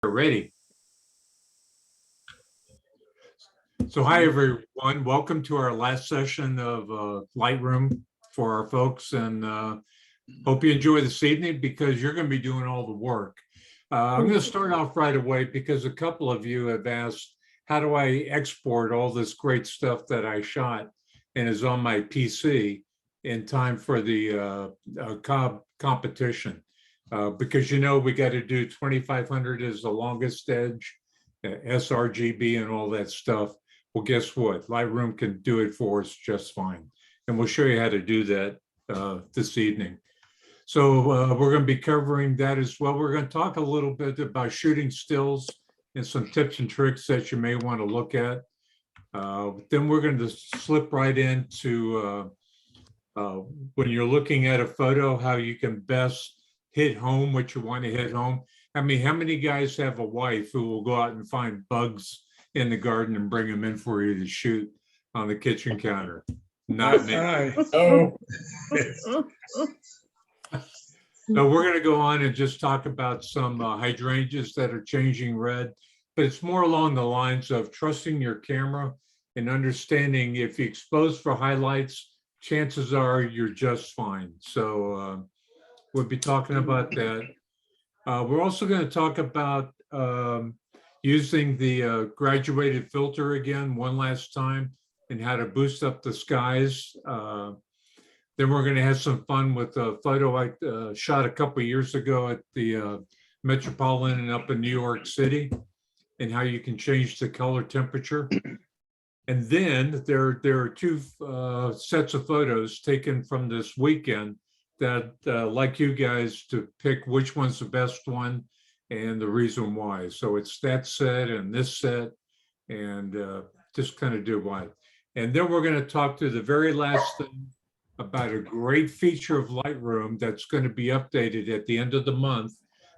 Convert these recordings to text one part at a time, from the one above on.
Ready. So hi, everyone. Welcome to our last session of Lightroom for our folks, and hope you enjoy this evening because you're going to be doing all the work. I'm going to start off right away because a couple of you have asked, how do I export all this great stuff that I shot and is on my PC in time for the Cobb competition? Because we got to do 2500 as the longest edge, sRGB and all that stuff. Well, guess what? Lightroom can do it for us just fine. And we'll show you how to do that this evening. So we're going to be covering that as well. We're going to talk a little bit about shooting stills and some tips and tricks that you may want to look at. Then we're going to slip right into when you're looking at a photo, how you can best hit home what you want to hit home. I mean, how many guys have a wife who will go out and find bugs in the garden and bring them in for you to shoot on the kitchen counter? Not me. Oh. So we're going to go on and just talk about some hydrangeas that are changing red, but it's more along the lines of trusting your camera and understanding if you expose for highlights, chances are you're just fine. So we'll be talking about that. We're also going to talk about using the graduated filter again one last time and how to boost up the skies. Then we're going to have some fun with a photo I shot a couple of years ago at the Metropolitan up in New York City and how you can change the color temperature. And then there are two sets of photos taken from this weekend that like you guys to pick which one's the best one and the reason why. So it's that set and this set and just kind of do one. And then we're going to talk to the very last thing about a great feature of Lightroom that's going to be updated at the end of the month.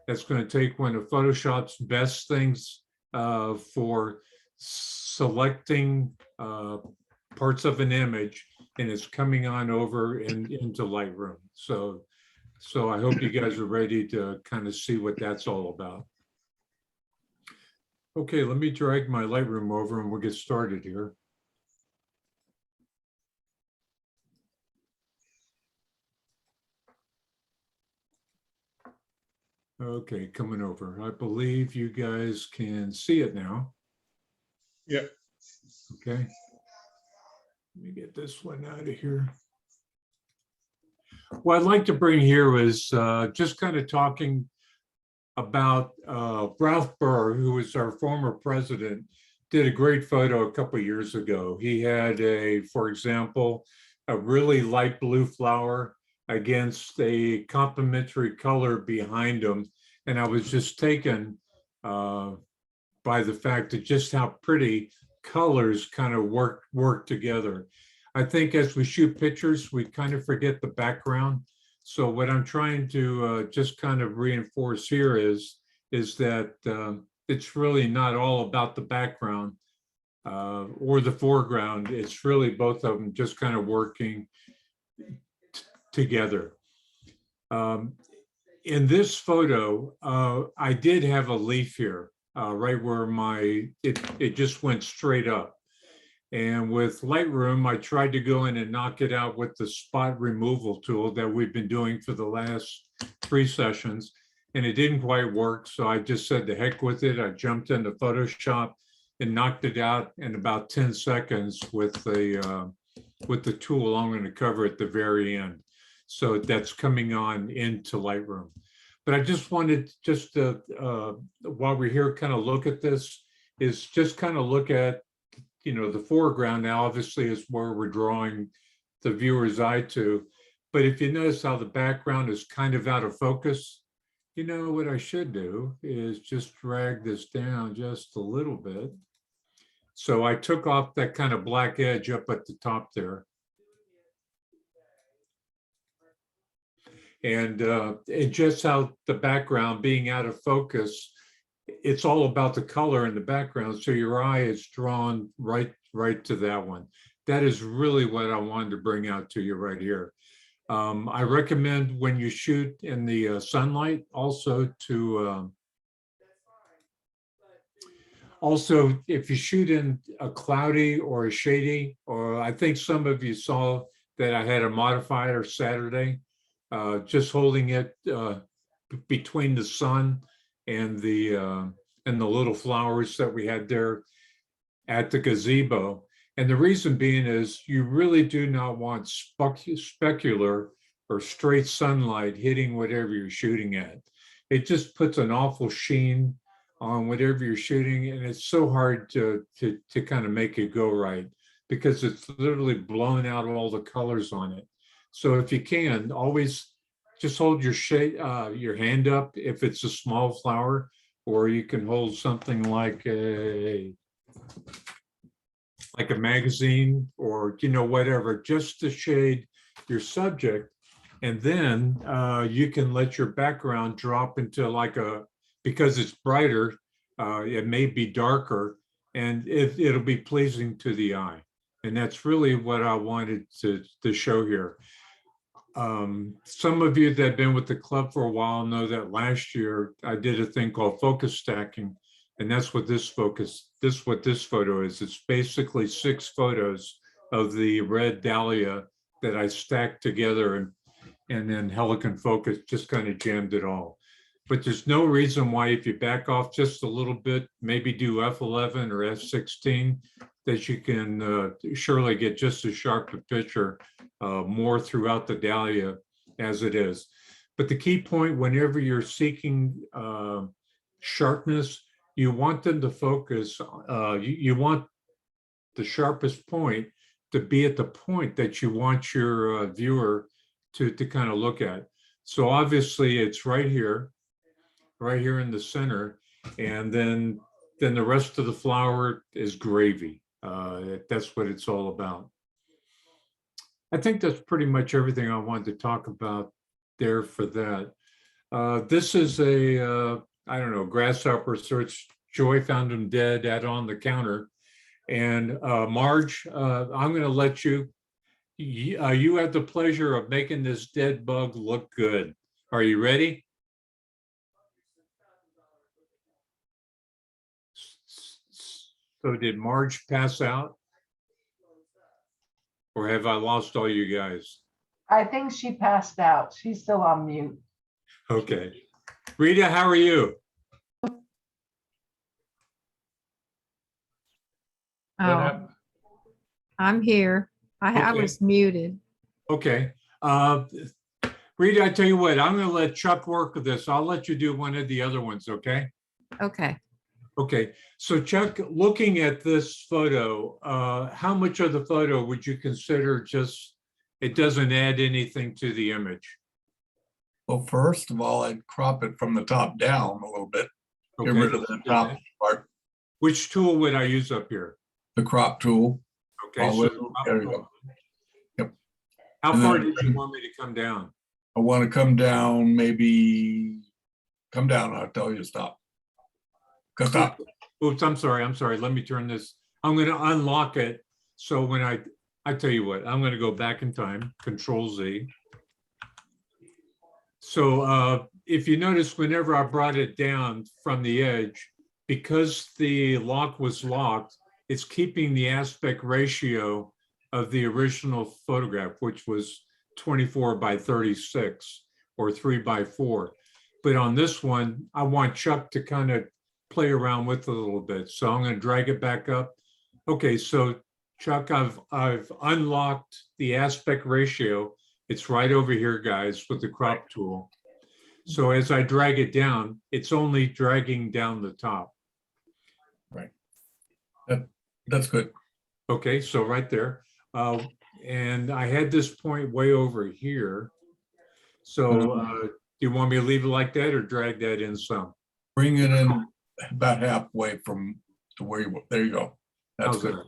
That's going to take one of Photoshop's best things for selecting parts of an image, and it's coming on over into Lightroom. So I hope you guys are ready to kind of see what that's all about. Okay, let me drag my Lightroom over and we'll get started here. Okay, coming over. I believe you guys can see it now. Yeah. Okay. Let me get this one out of here. What I'd like to bring here is just kind of talking about Ralph Burr, who was our former president, did a great photo a couple of years ago. He had for example, a really light blue flower against a complementary color behind him. And I was just taken by the fact that just how pretty colors kind of work together. I think as we shoot pictures, we kind of forget the background. So what I'm trying to just kind of reinforce here is that it's really not all about the background or the foreground. It's really both of them just kind of working together. In this photo, I did have a leaf here, right where it just went straight up. And with Lightroom, I tried to go in and knock it out with the spot removal tool that we've been doing for the last 3 sessions, and it didn't quite work. So I just said the heck with it. I jumped into Photoshop and knocked it out in about 10 seconds with the tool I'm going to cover at the very end. So that's coming on into Lightroom. But I just wanted to, while we're here, kind of look at this, is just kind of look at, the foreground now obviously is where we're drawing the viewer's eye to. But if you notice how the background is kind of out of focus, what I should do is just drag this down just a little bit. So I took off that kind of black edge up at the top there. And it just how the background being out of focus, it's all about the color in the background. So your eye is drawn right to that one. That is really what I wanted to bring out to you right here. I recommend when you shoot in the sunlight also to Also, if you shoot in a cloudy or a shady, or I think some of you saw that I had a modifier Saturday, just holding it between the sun and the little flowers that we had there at the gazebo. And the reason being is you really do not want specular or straight sunlight hitting whatever you're shooting at. It just puts an awful sheen on whatever you're shooting, and it's so hard to kind of make it go right because it's literally blowing out all the colors on it. So if you can, always just hold your hand up if it's a small flower, or you can hold something like a magazine or whatever, just to shade your subject. And then you can let your background drop into because it's brighter, it may be darker, and it'll be pleasing to the eye. And that's really what I wanted to show here. Some of you that have been with the club for a while know that last year I did a thing called focus stacking, and that's what this photo is. It's basically 6 photos of the red dahlia that I stacked together, and then Helicon Focus just kind of jammed it all. But there's no reason why, if you back off just a little bit, maybe do F11 or F16, that you can surely get just as sharp a picture more throughout the dahlia as it is. But the key point, whenever you're seeking sharpness, you want them to focus, you want the sharpest point to be at the point that you want your viewer to kind of look at. So obviously it's right here in the center, and then the rest of the flower is gravy. That's what it's all about. I think that's pretty much everything I wanted to talk about there for that. This is a, I don't know, grasshopper search. Joy found him dead on the counter. And Marge, I'm going to let you have the pleasure of making this dead bug look good. Are you ready? So did Marge pass out? Or have I lost all you guys? I think she passed out. She's still on mute. Okay. Rita, how are you? Oh, I'm here. I Okay. was muted. Okay. Rita, I tell you what, I'm going to let Chuck work with this. I'll let you do one of the other ones, okay? Okay. Okay. So Chuck, looking at this photo, how much of the photo would you consider just, it doesn't add anything to the image? Well, first of all, I'd crop it from the top down a little bit. Get Okay, rid of the top part, which tool would I use up here? the crop tool. Okay. All So the way- there you go. Yep. how And far then- did you want me to come down? I want to come down, maybe come down. I'll tell you to stop. Go stop. Oops, I'm sorry. Let me turn this. I'm going to unlock it. So when I tell you what, I'm going to go back in time, Control Z. So if you notice, whenever I brought it down from the edge, because the lock was locked, it's keeping the aspect ratio of the original photograph, which was 24 by 36 or 3 by 4. But on this one, I want Chuck to kind of play around with it a little bit. So I'm going to drag it back up. Okay, so Chuck, I've unlocked the aspect ratio. It's right over here, guys, with the crop tool. So as I drag it down, it's only dragging down the top. Right. That's good. Okay, so right there. And I had this point way over here. So do you want me to leave it like that or drag that in some? Bring it in about halfway from to where you, there you go. That's How's good. that?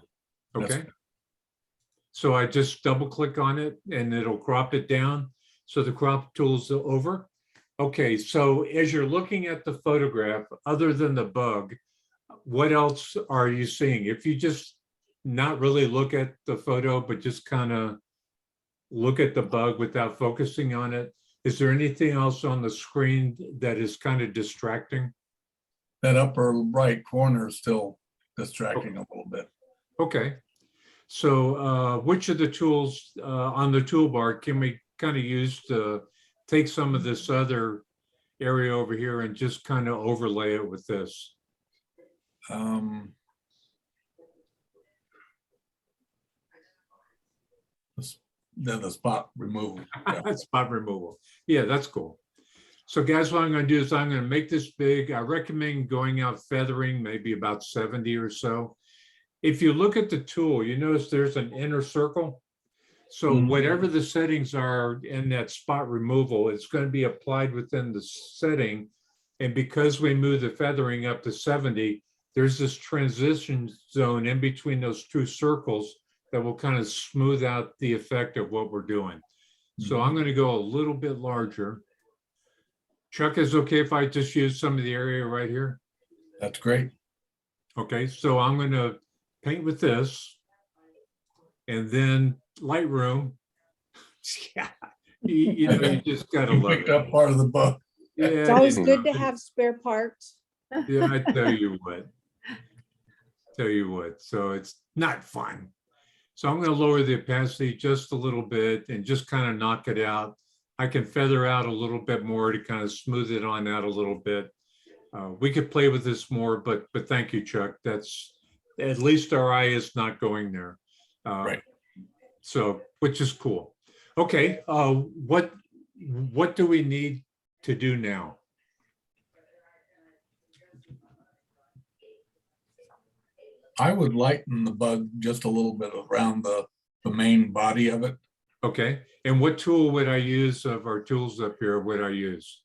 That's Okay. So I just double click on it and it'll crop it down. So the crop tool's over. Okay, so as you're looking at the photograph, other than the bug, what else are you seeing? If you just not really look at the photo, but just kind of look at the bug without focusing on it, is there anything else on the screen that is kind of distracting? That upper right corner is still distracting a little bit. Okay. So which of the tools on the toolbar can we kind of use to take some of this other area over here and just kind of overlay it with this? Then the spot removal. Yeah. Spot removal. Yeah, that's cool. So guys, what I'm going to do is I'm going to make this big. I recommend going out feathering, maybe about 70 or so. If you look at the tool, you notice there's an inner circle. So Mhm. whatever the settings are in that spot removal, it's going to be applied within the setting. And because we move the feathering up to 70, there's this transition zone in between those two circles that will kind of smooth out the effect of what we're doing. So I'm going to go a little bit larger. Chuck, is it okay if I just use some of the area right here? That's great. Okay, so I'm going to paint with this. And then Lightroom. Yeah, you know, you just gotta You love picked it. up part of the bug. Yeah, It's always it- good to have spare parts. Yeah, I tell you what. Tell you what, so it's not fun. So I'm gonna lower the opacity just a little bit and just kind of knock it out. I can feather out a little bit more to kind of smooth it on out a little bit. We could play with this more, but thank you, Chuck. That's, at least our eye is not going there. Right. So, which is cool. Okay, what do we need to do now? I would lighten the bug just a little bit around the main body of it. Okay, and what tool would I use of our tools up here, would I use?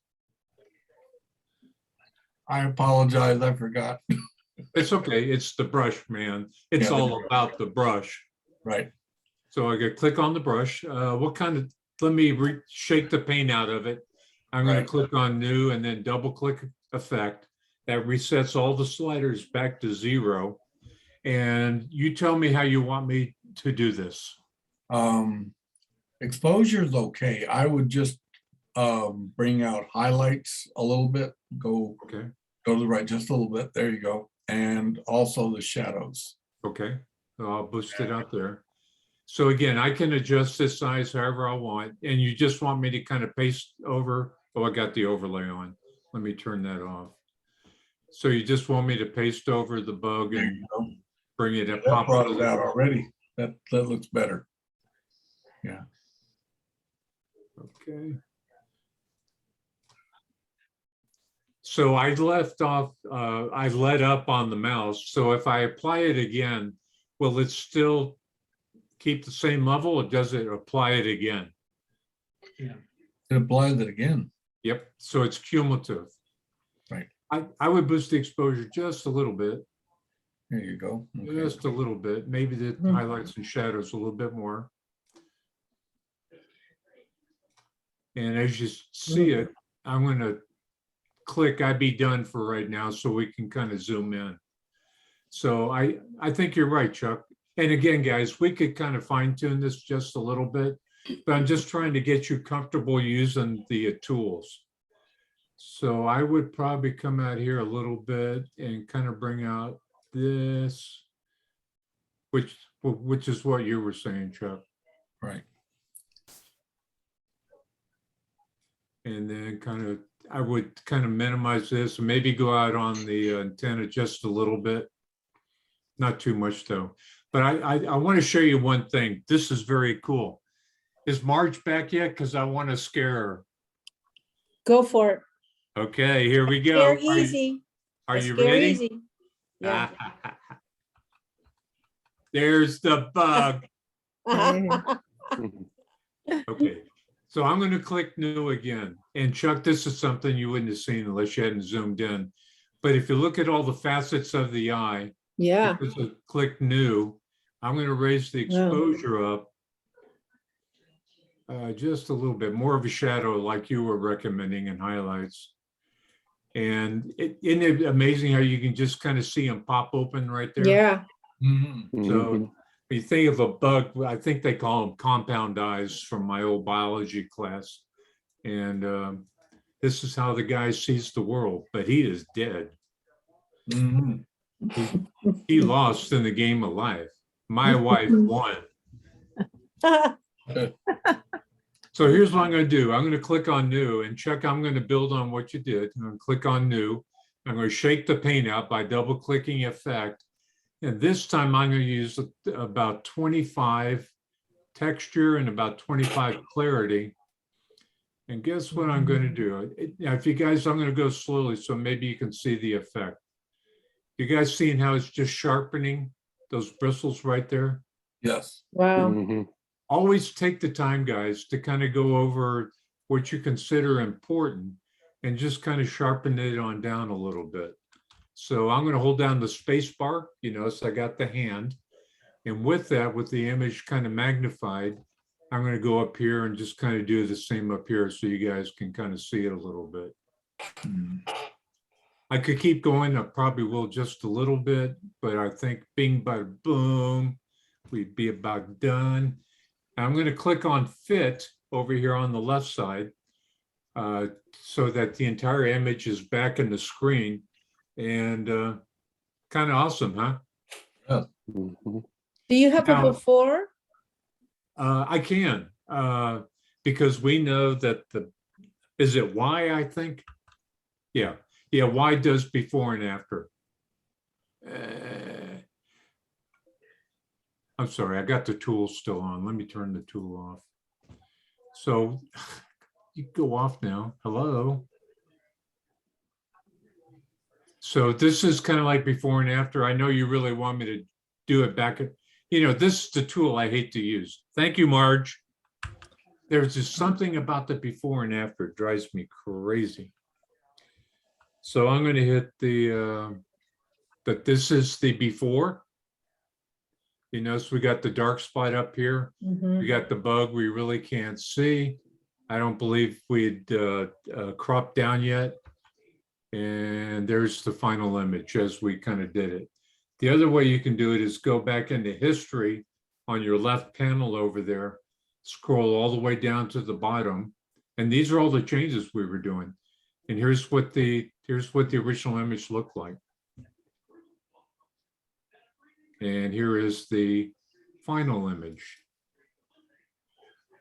I apologize, I forgot. It's okay, it's the brush, man. It's Yeah, the all brush. about the brush. Right, So I could click on the brush. What kind of, let me shake the paint out of it. I'm gonna Right. click on new and then double click effect. That resets all the sliders back to 0. And you tell me how you want me to do this. exposure is okay. I would just bring out highlights a little bit, go Okay, to the right just a little bit. There you go. And also the shadows. okay, so I'll boost it out there. So again, I can adjust this size however I want, and you just want me to kind of paste over. Oh, I got the overlay on. Let me turn that off. So you just want me to paste over the bug There and you go. bring it up. That pop brought up. it out already. That looks better. Okay. So I left off, I let up on the mouse. So if I apply it again, will it still keep the same level or does it apply it again? It applies it again. Yep, so it's cumulative. Right. I would boost the exposure just a little bit, There you go. Okay. just a little bit, maybe the Mhm. highlights and shadows a little bit more. And as you see it, I'm gonna click, I'd be done for right now, so we can kind of zoom in. So I think you're right, Chuck. And again, guys, we could kind of fine tune this just a little bit, but I'm just trying to get you comfortable using the tools. So I would probably come out here a little bit and kind of bring out this, which is what you were saying, Chuck. Right. And then kind of, I would kind of minimize this and maybe go out on the antenna just a little bit. Not too much though. But I want to show you one thing. This is very cool. Is Marge back yet? Because I want to scare her. Go for it. Okay, here we go. Scare easy. Are you Scare ready? easy. Yeah. There's the bug. Okay, so I'm going to click new again. And Chuck, this is something you wouldn't have seen unless you hadn't zoomed in. But if you look at all the facets of the eye, Yeah. because I click new, I'm going to raise the Wow. exposure up just a little bit, more of a shadow like you were recommending in highlights. And isn't it amazing how you can just kind of see them pop open right there? Yeah. Mhm. So when you think of a bug, I think they call them compound eyes from my old biology class. And this is how the guy sees the world, but he is dead. Mhm. He lost in the game of life. My wife won. So here's what I'm going to do. I'm going to click on new and check. I'm going to build on what you did. I'm going to click on new. I'm going to shake the paint out by double clicking effect. And this time I'm going to use about 25 texture and about 25 clarity. And guess what I'm going to do? Now, if you guys, I'm going to go slowly so maybe you can see the effect. You guys seeing how it's just sharpening those bristles right there? Yes. Wow. Always take the time, guys, to kind of go over what you consider important and just kind of sharpen it on down a little bit. So I'm going to hold down the space bar, so I got the hand. And with that, with the image kind of magnified, I'm going to go up here and just kind of do the same up here so you guys can kind of see it a little bit. I could keep going. I probably will just a little bit, but I think bing, bada, boom, we'd be about done. I'm going to click on fit over here on the left side so that the entire image is back in the screen, and kind of awesome, huh? Do you have Now- a before? I can, because we know that is it Y, I think? Yeah, Y does before and after. I'm sorry, I got the tool still on. Let me turn the tool off. So you go off now. Hello. So this is kind of like before and after. I know you really want me to do it back at, this is the tool I hate to use. Thank you, Marge. There's just something about the before and after. It drives me crazy. So I'm going to hit that this is the before. So we got the dark spot up here. Mhm. We got the bug we really can't see. I don't believe we'd cropped down yet. And there's the final image as we kind of did it. The other way you can do it is go back into history on your left panel over there, scroll all the way down to the bottom. And these are all the changes we were doing. And here's what the original image looked like. And here is the final image.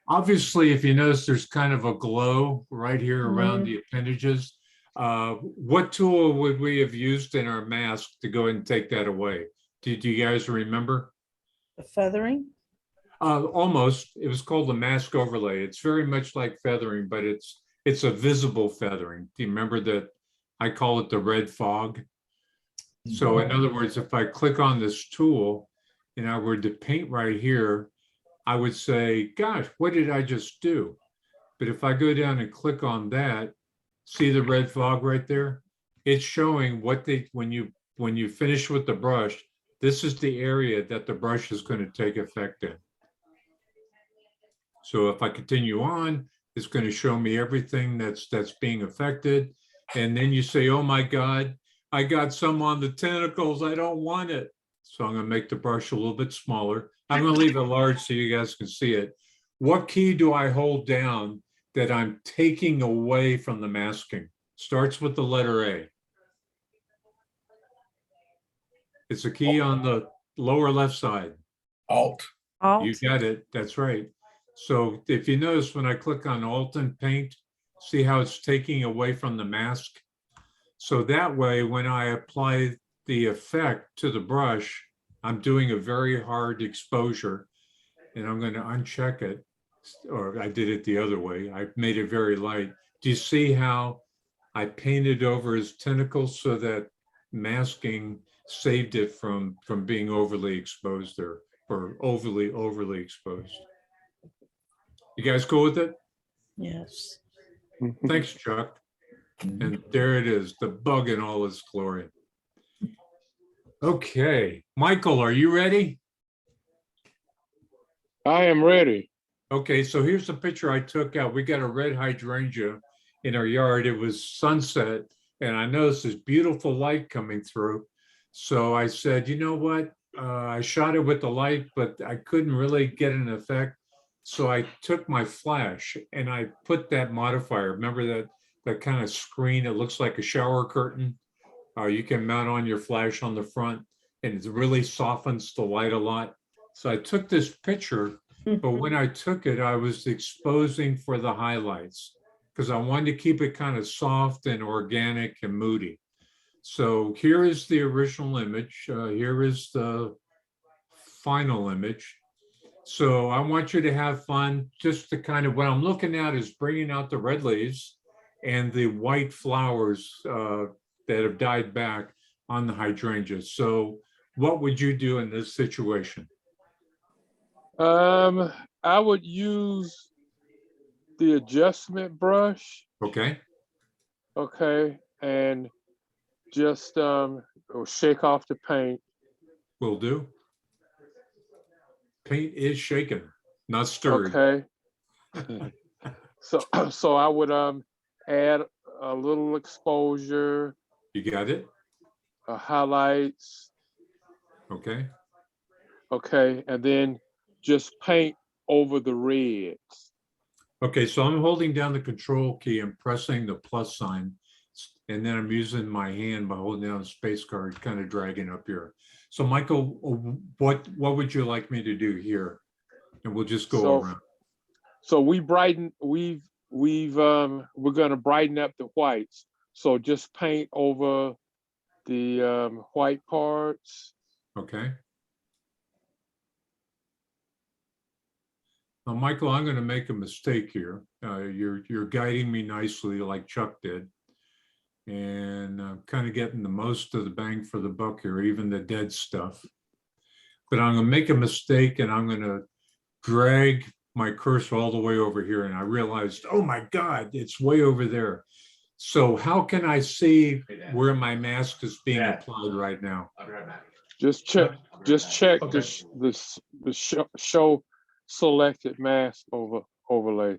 Obviously, if you notice, there's kind of a glow right here around the appendages. What tool would we have used in our mask to go ahead and take that away? Did you guys remember? The feathering? Almost. It was called the mask overlay. It's very much like feathering, but it's a visible feathering. Do you remember that? I call it the red fog. So in other words, if I click on this tool and I were to paint right here, I would say, gosh, what did I just do? But if I go down and click on that, see the red fog right there? It's showing when you finish with the brush, this is the area that the brush is going to take effect in. So if I continue on, it's going to show me everything that's being affected. And then you say, oh my God, I got some on the tentacles. I don't want it. So I'm going to make the brush a little bit smaller. I'm going to leave it large so you guys can see it. What key do I hold down that I'm taking away from the masking? Starts with the letter A. It's a key on the lower left side. Alt. You got it. That's right. So if you notice when I click on Alt and Paint, see how it's taking away from the mask? So that way, when I apply the effect to the brush, I'm doing a very hard exposure and I'm going to uncheck it. Or I did it the other way. I made it very light. Do you see how I painted over his tentacles so that masking saved it from being overly exposed there, or overly exposed? You guys cool with it? Yes. Thanks, Chuck. And there it is, the bug in all its glory. Okay, Michael, are you ready? I am ready. Okay, so here's a picture I took out. We got a red hydrangea in our yard. It was sunset, and I noticed this beautiful light coming through. So I said, you know what? I shot it with the light, but I couldn't really get an effect. So I took my flash and I put that modifier. Remember that kind of screen? It looks like a shower curtain You can mount on your flash on the front and it really softens the light a lot. So I took this picture, but when I took it, I was exposing for the highlights because I wanted to keep it kind of soft and organic and moody. So here is the original image. Here is the final image. So I want you to have fun. Just to kind of, what I'm looking at is bringing out the red leaves and the white flowers that have died back on the hydrangeas. So what would you do in this situation? I would use the adjustment brush, Okay, okay, and just shake off the paint. will do. Paint is shaken, not stirred. Okay. So I would add a little exposure, You got it? highlights, Okay. okay, and then just paint over the reds. Okay, so I'm holding down the control key and pressing the plus sign. And then I'm using my hand by holding down the space card, kind of dragging up here. So Michael, what would you like me to do here? And we'll just go So- around. So we're gonna brighten up the whites. So just paint over the white parts. Okay. Now, Michael, I'm going to make a mistake here. You're guiding me nicely like Chuck did. And I'm kind of getting the most of the bang for the buck here, even the dead stuff. But I'm going to make a mistake and I'm going to drag my cursor all the way over here. And I realized, oh my God, it's way over there. So how can I see where my mask is being applied right now? Just check Okay. the show selected mask overlay.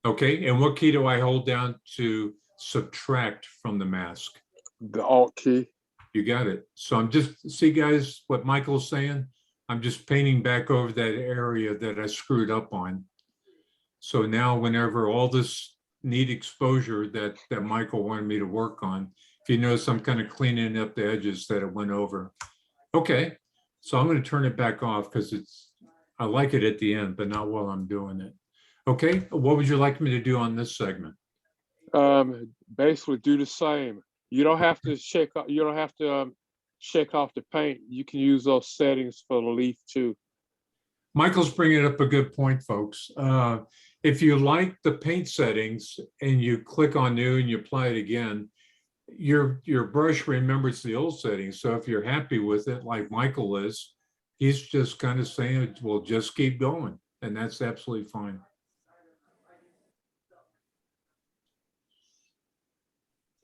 Okay, and what key do I hold down to subtract from the mask? The Alt key. You got it. So I'm just, see guys, what Michael's saying? I'm just painting back over that area that I screwed up on. So now whenever all this neat exposure that Michael wanted me to work on, if you notice, I'm kind of cleaning up the edges that it went over. Okay, so I'm going to turn it back off because I like it at the end, but not while I'm doing it. Okay, what would you like me to do on this segment? Basically do the same. You don't have to shake off the paint. You can use those settings for the leaf too. Michael's bringing up a good point, folks. If you like the paint settings and you click on new and you apply it again, your brush remembers the old settings. So if you're happy with it, like Michael is, he's just kind of saying, well, just keep going. And that's absolutely fine.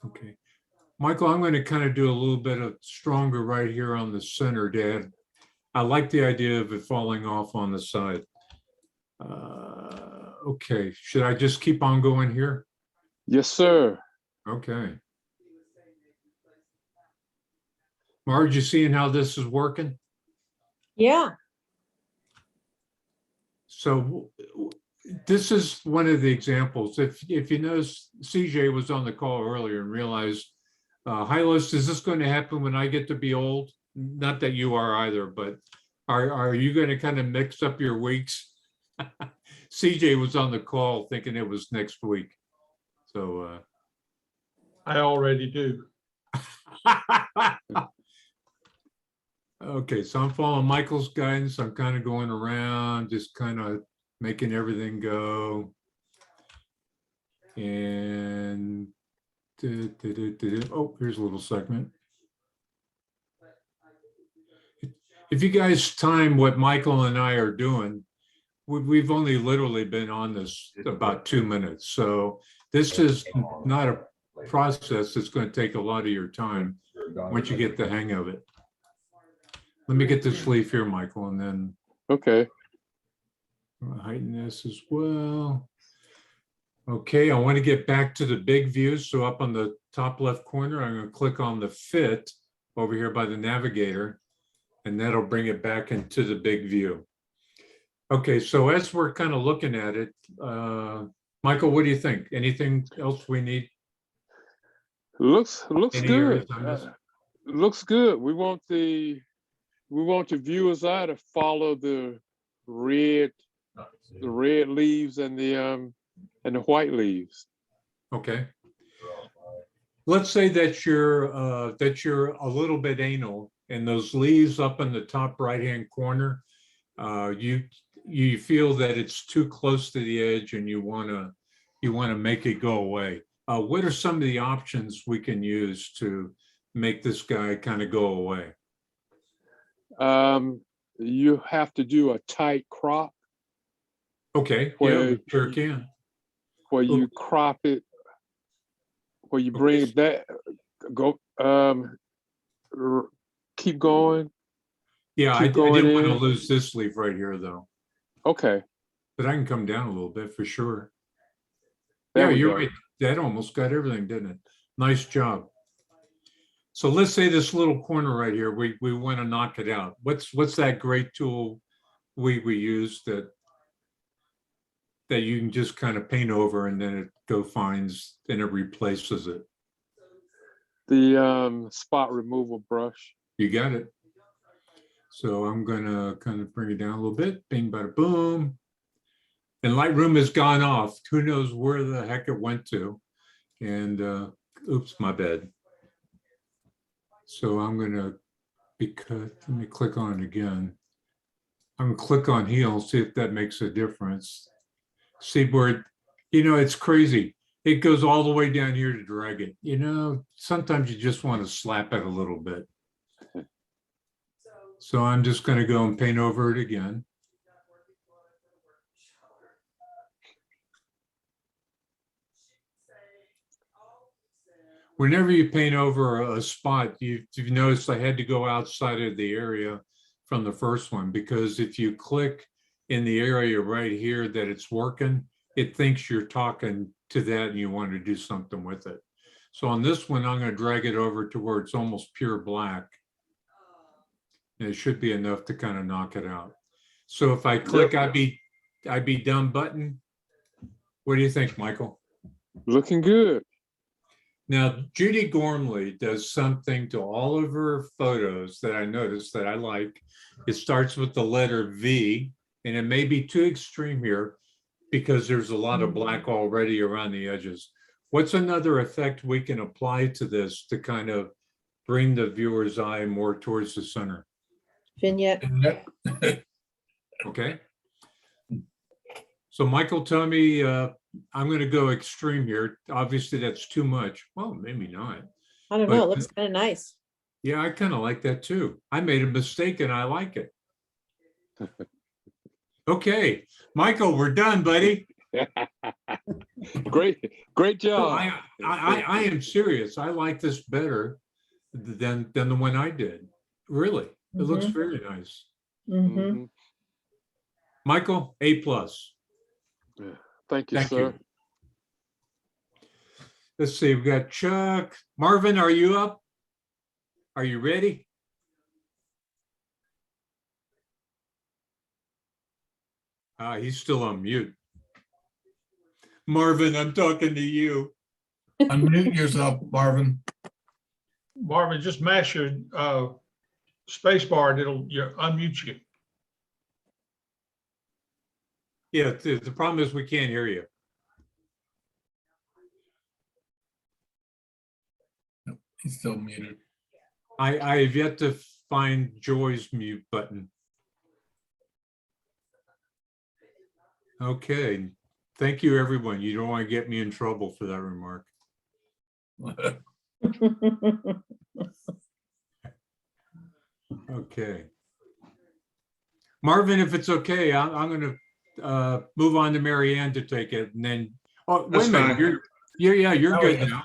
Okay. Michael, I'm going to kind of do a little bit of stronger right here on the center, Dad. I like the idea of it falling off on the side. Okay, should I just keep on going here? Yes, sir. Okay. Marge, you seeing how this is working? Yeah. So this is one of the examples. If you notice, CJ was on the call earlier and realized, Hylos, is this going to happen when I get to be old? Not that you are either, but are you going to kind of mix up your weeks? CJ was on the call thinking it was next week. So I already do. okay, so I'm following Michael's guidance. I'm kind of going around, just kind of making everything go. And oh, here's a little segment. If you guys time what Michael and I are doing, we've only literally been on this about 2 minutes. So this is not a process that's going to take a lot of your time once you get the hang of it. Let me get this leaf here, Michael, and then Okay. heighten this as well. Okay, I want to get back to the big view. So up on the top left corner, I'm going to click on the fit over here by the navigator, and that'll bring it back into the big view. Okay, so as we're kind of looking at it, Michael, what do you think? Anything else we need? Looks Any good. areas I missed? looks good. We want the viewers eye to follow the red leaves and the white leaves. Okay. Let's say that you're a little bit anal and those leaves up in the top right-hand corner, you feel that it's too close to the edge and you want to make it go away. What are some of the options we can use to make this guy kind of go away? You have to do a tight crop Okay, yeah, Where- we sure can. where you crop it, where you bring it back, go, keep going. Yeah, I Keep going didn't want to in. lose this leaf right here though, Okay. but I can come down a little bit for sure. There Yeah, we you're go. right. That almost got everything, didn't it? Nice job. So let's say this little corner right here, we want to knock it out. What's that great tool we use that you can just kind of paint over and then it finds and it replaces it? The spot removal brush. You got it. So I'm gonna kind of bring it down a little bit, bing, bada, boom. And Lightroom has gone off. Who knows where the heck it went to? And oops, my bad. So I'm gonna, because, let me click on it again. I'm gonna click on heal, see if that makes a difference. See where, it's crazy. It goes all the way down here to drag it. Sometimes you just want to slap it a little bit. So I'm just going to go and paint over it again. Whenever you paint over a spot, you've noticed I had to go outside of the area from the first one, because if you click in the area right here that it's working, it thinks you're talking to that and you want to do something with it. So on this one, I'm going to drag it over to where it's almost pure black. And it should be enough to kind of knock it out. So if I click I'd be done button, what do you think, Michael? Looking good. Now, Judy Gormley does something to all of her photos that I noticed that I like. It starts with the letter V, and it may be too extreme here because there's a lot of black already around the edges. What's another effect we can apply to this to kind of bring the viewer's eye more towards the center? Vignette. Okay. So Michael, tell me, I'm going to go extreme here. Obviously, that's too much. Well, maybe not. I don't But- know, it looks kind of nice. Yeah, I kind of like that too. I made a mistake and I like it. Okay, Michael, we're done, buddy. Great No, job. I am serious. I like this better than the one I did. Really, it looks Mhm. very nice. Mhm. Mhm. Michael, A+. Thank you, Thank sir. you. Let's see, we've got Chuck. Marvin, are you up? Are you ready? He's still on mute. Marvin, I'm talking to you. Unmute yourself, Marvin. Marvin, just mash your space bar and it'll unmute you. Yeah, the problem is we can't hear you. He's still muted. I have yet to find Joy's mute button. Okay, thank you, everyone. You don't want to get me in trouble for that remark. Okay. Marvin, if it's okay, I'm going to move on to Mary Ann to take it, and then, oh, wait That's a minute, fine. you're Oh, good yeah. now.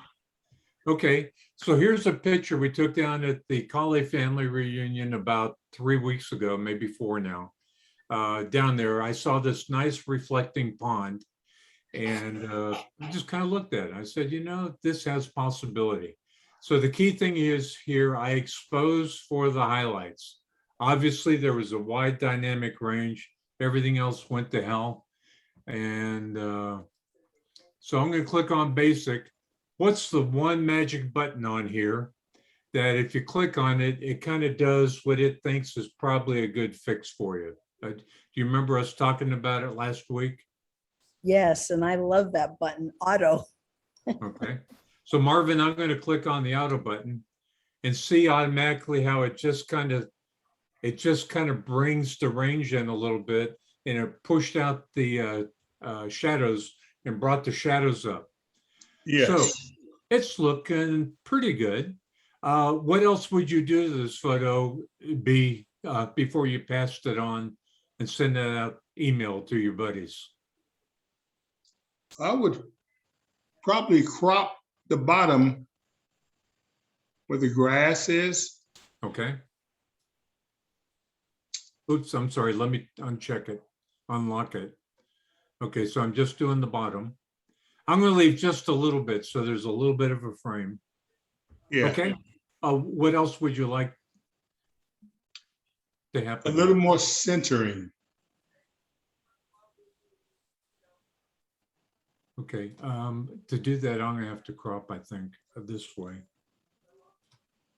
Okay, so here's a picture we took down at the Colley family reunion about 3 weeks ago, maybe 4 now. Down there, I saw this nice reflecting pond, and I just kind of looked at it. I said, this has possibility. So the key thing is here, I exposed for the highlights. Obviously, there was a wide dynamic range. Everything else went to hell. And so I'm going to click on basic. What's the one magic button on here that if you click on it, it kind of does what it thinks is probably a good fix for you. Do you remember us talking about it last week? Yes, and I love that button, auto. Okay, so Marvin, I'm going to click on the auto button and see automatically how it just kind of brings the range in a little bit, and it pushed out the shadows and brought the shadows up. So Yes. it's looking pretty good. What else would you do to this photo before you passed it on and send that out email to your buddies? I would probably crop the bottom where the grass is. Okay. Oops, I'm sorry. Let me uncheck it, unlock it. Okay, so I'm just doing the bottom. I'm going to leave just a little bit, so there's a little bit of a frame. Yeah. Okay. What else would you like to A happen? little more centering. Okay, to do that, I'm gonna have to crop, I think, this way,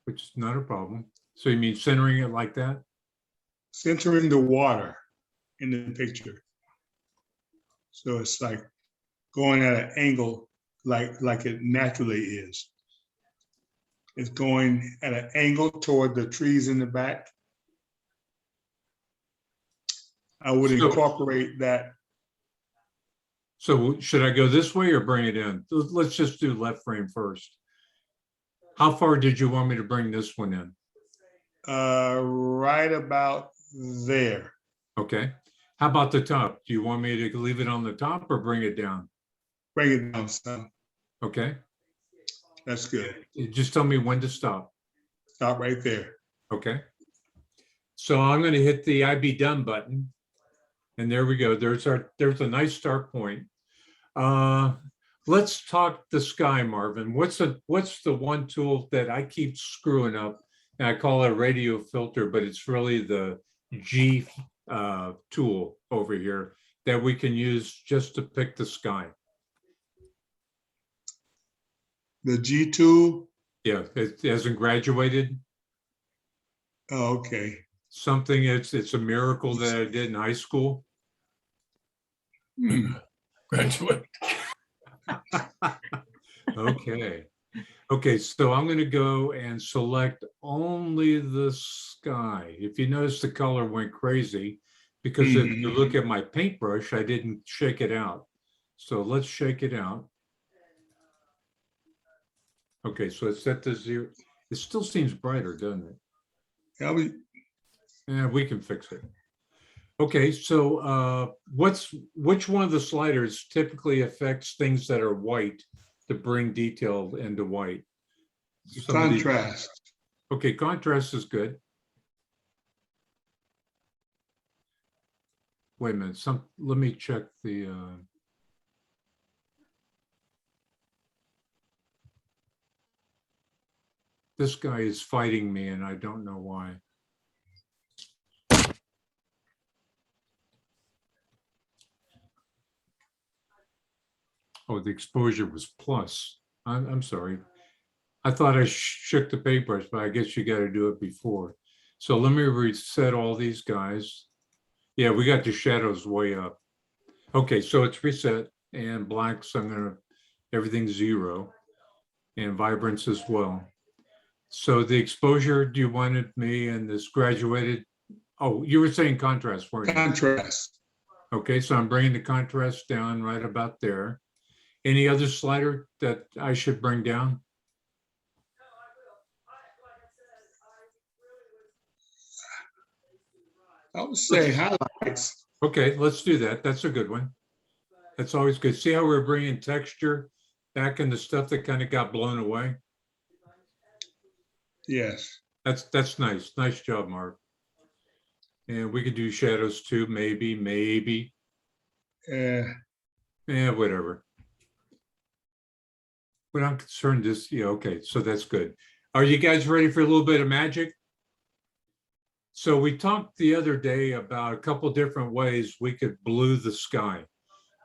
which is not a problem. So you mean centering it like that? Centering the water in the picture. So it's like going at an angle like it naturally is. It's going at an angle toward the trees in the back. I would So- incorporate that. So should I go this way or bring it in? Let's just do left frame first. How far did you want me to bring this one in? Right about there. Okay, how about the top? Do you want me to leave it on the top or bring it down? Bring it down some. Okay, That's good. just tell me when to stop. Stop right there. Okay. So I'm going to hit the I be done button. And there we go. There's a nice start point. Let's talk the sky, Marvin. What's the one tool that I keep screwing up? And I call it a radio filter, but it's really the G tool over here that we can use just to pick the sky. The G tube. Yeah, it hasn't graduated. Oh, okay. Something, it's a miracle that I did in high school. Graduate. Okay. Okay, so I'm gonna go and select only the sky. If you notice, the color went crazy because if you look at my paintbrush, I didn't shake it out. So let's shake it out. Okay, so it's set to 0. It still seems brighter, doesn't it? Yeah, we can fix it. Okay, so which one of the sliders typically affects things that are white to bring detail into white? Some of these- Contrast. Okay, contrast is good. Wait a minute, let me check the, this guy is fighting me and I don't know why. Oh, the exposure was plus. I'm sorry. I thought I shook the paintbrush, but I guess you got to do it before. So let me reset all these guys. Yeah, we got the shadows way up. Okay, so it's reset and blacks, everything's 0 and vibrance as well. So the exposure, do you wanted me and this graduated? Oh, you were saying contrast, weren't you? Contrast. Okay, so I'm bringing the contrast down right about there. Any other slider that I should bring down? I would say highlights. Okay, let's do that. That's a good one. That's always good. See how we're bringing texture back into stuff that kind of got blown away? Yes. That's nice. Nice job, Mark. And we could do shadows too, maybe. Yeah. Whatever. But I'm concerned yeah, okay, so that's good. Are you guys ready for a little bit of magic? So we talked the other day about a couple different ways we could blue the sky.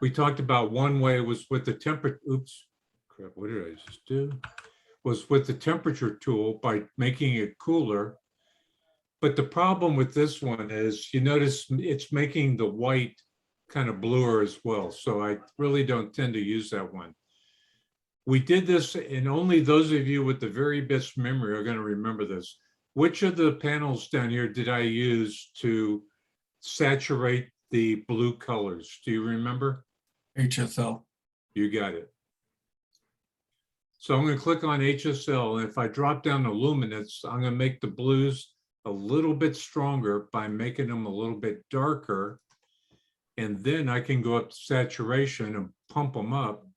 We talked about one way was with the temperature, oops, crap, what did I just do? was with the temperature tool by making it cooler. But the problem with this one is you notice it's making the white kind of bluer as well. So I really don't tend to use that one. We did this, and only those of you with the very best memory are going to remember this. Which of the panels down here did I use to saturate the blue colors? Do you remember? HSL. You got it. So I'm going to click on HSL, and if I drop down to luminance, I'm going to make the blues a little bit stronger by making them a little bit darker. And then I can go up to saturation and pump them up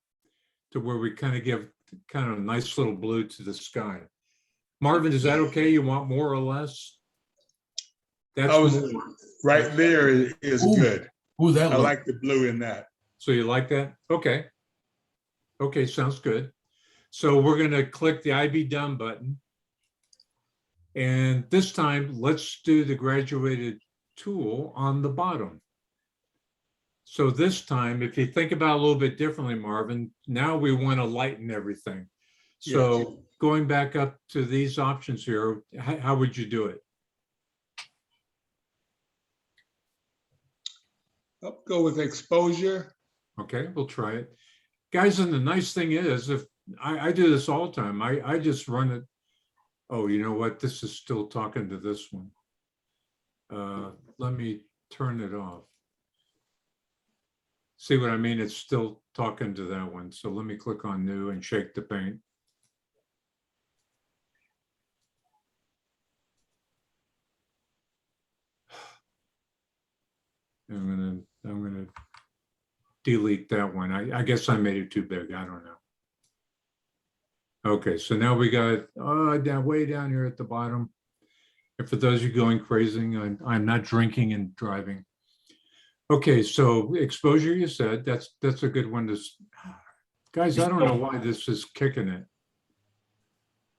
to where we kind of give kind of a nice little blue to the sky. Marvin, is that okay? You want more or less? That's I was more. right there is Ooh. good. Ooh, that I look. like the blue in that. So you like that? Okay. Okay, sounds good. So we're going to click the IB Done button. And this time, let's do the graduated tool on the bottom. So this time, if you think about it a little bit differently, Marvin, now we want to lighten everything. So going back up to these options here, how would you do it? I'll go with exposure. Okay, we'll try it. Guys, and the nice thing is, if I do this all the time, I just run it. Oh, you know what? This is still talking to this one. Let me turn it off. See what I mean? It's still talking to that one. So let me click on new and shake the paint. I'm gonna delete that one. I guess I made it too big. I don't know. Okay, so now we got down way down here at the bottom. And for those of you going crazy, I'm not drinking and driving. Okay, so exposure, you said that's a good one to. Guys, I don't know why this is kicking it.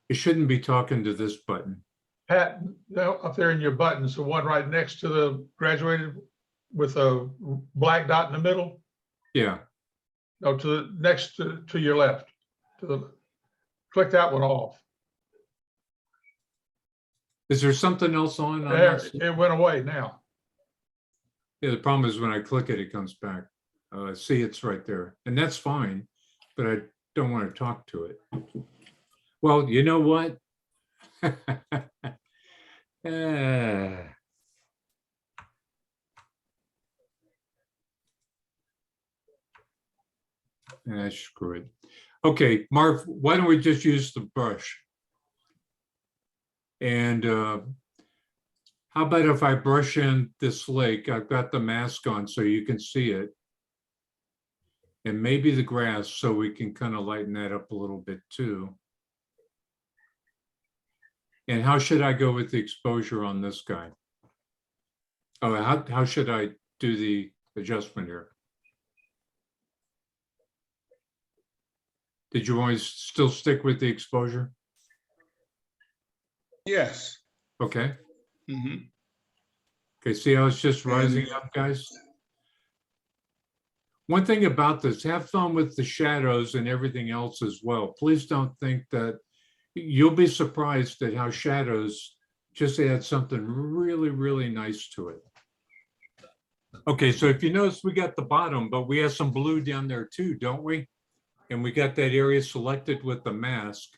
It shouldn't be talking to this button. Pat, up there in your buttons, the one right next to the graduated with a black dot in the middle, Yeah. no, to the next to your left, click that one off. Is there something else on? There, this? it went away now. Yeah, the problem is when I click it, it comes back. See, it's right there, and that's fine, but I don't want to talk to it. Well, you know what? Screw it. Okay, Marv, why don't we just use the brush? And how about if I brush in this lake? I've got the mask on so you can see it. And maybe the grass so we can kind of lighten that up a little bit too. And how should I go with the exposure on this guy? Oh, how should I do the adjustment here? Did you always still stick with the exposure? Yes. Okay. Mhm. Okay, see how it's just rising up, guys? One thing about this, have fun with the shadows and everything else as well. Please don't think that, you'll be surprised at how shadows just add something really, really nice to it. Okay, so if you notice, we got the bottom, but we have some blue down there too, don't we? And we got that area selected with the mask.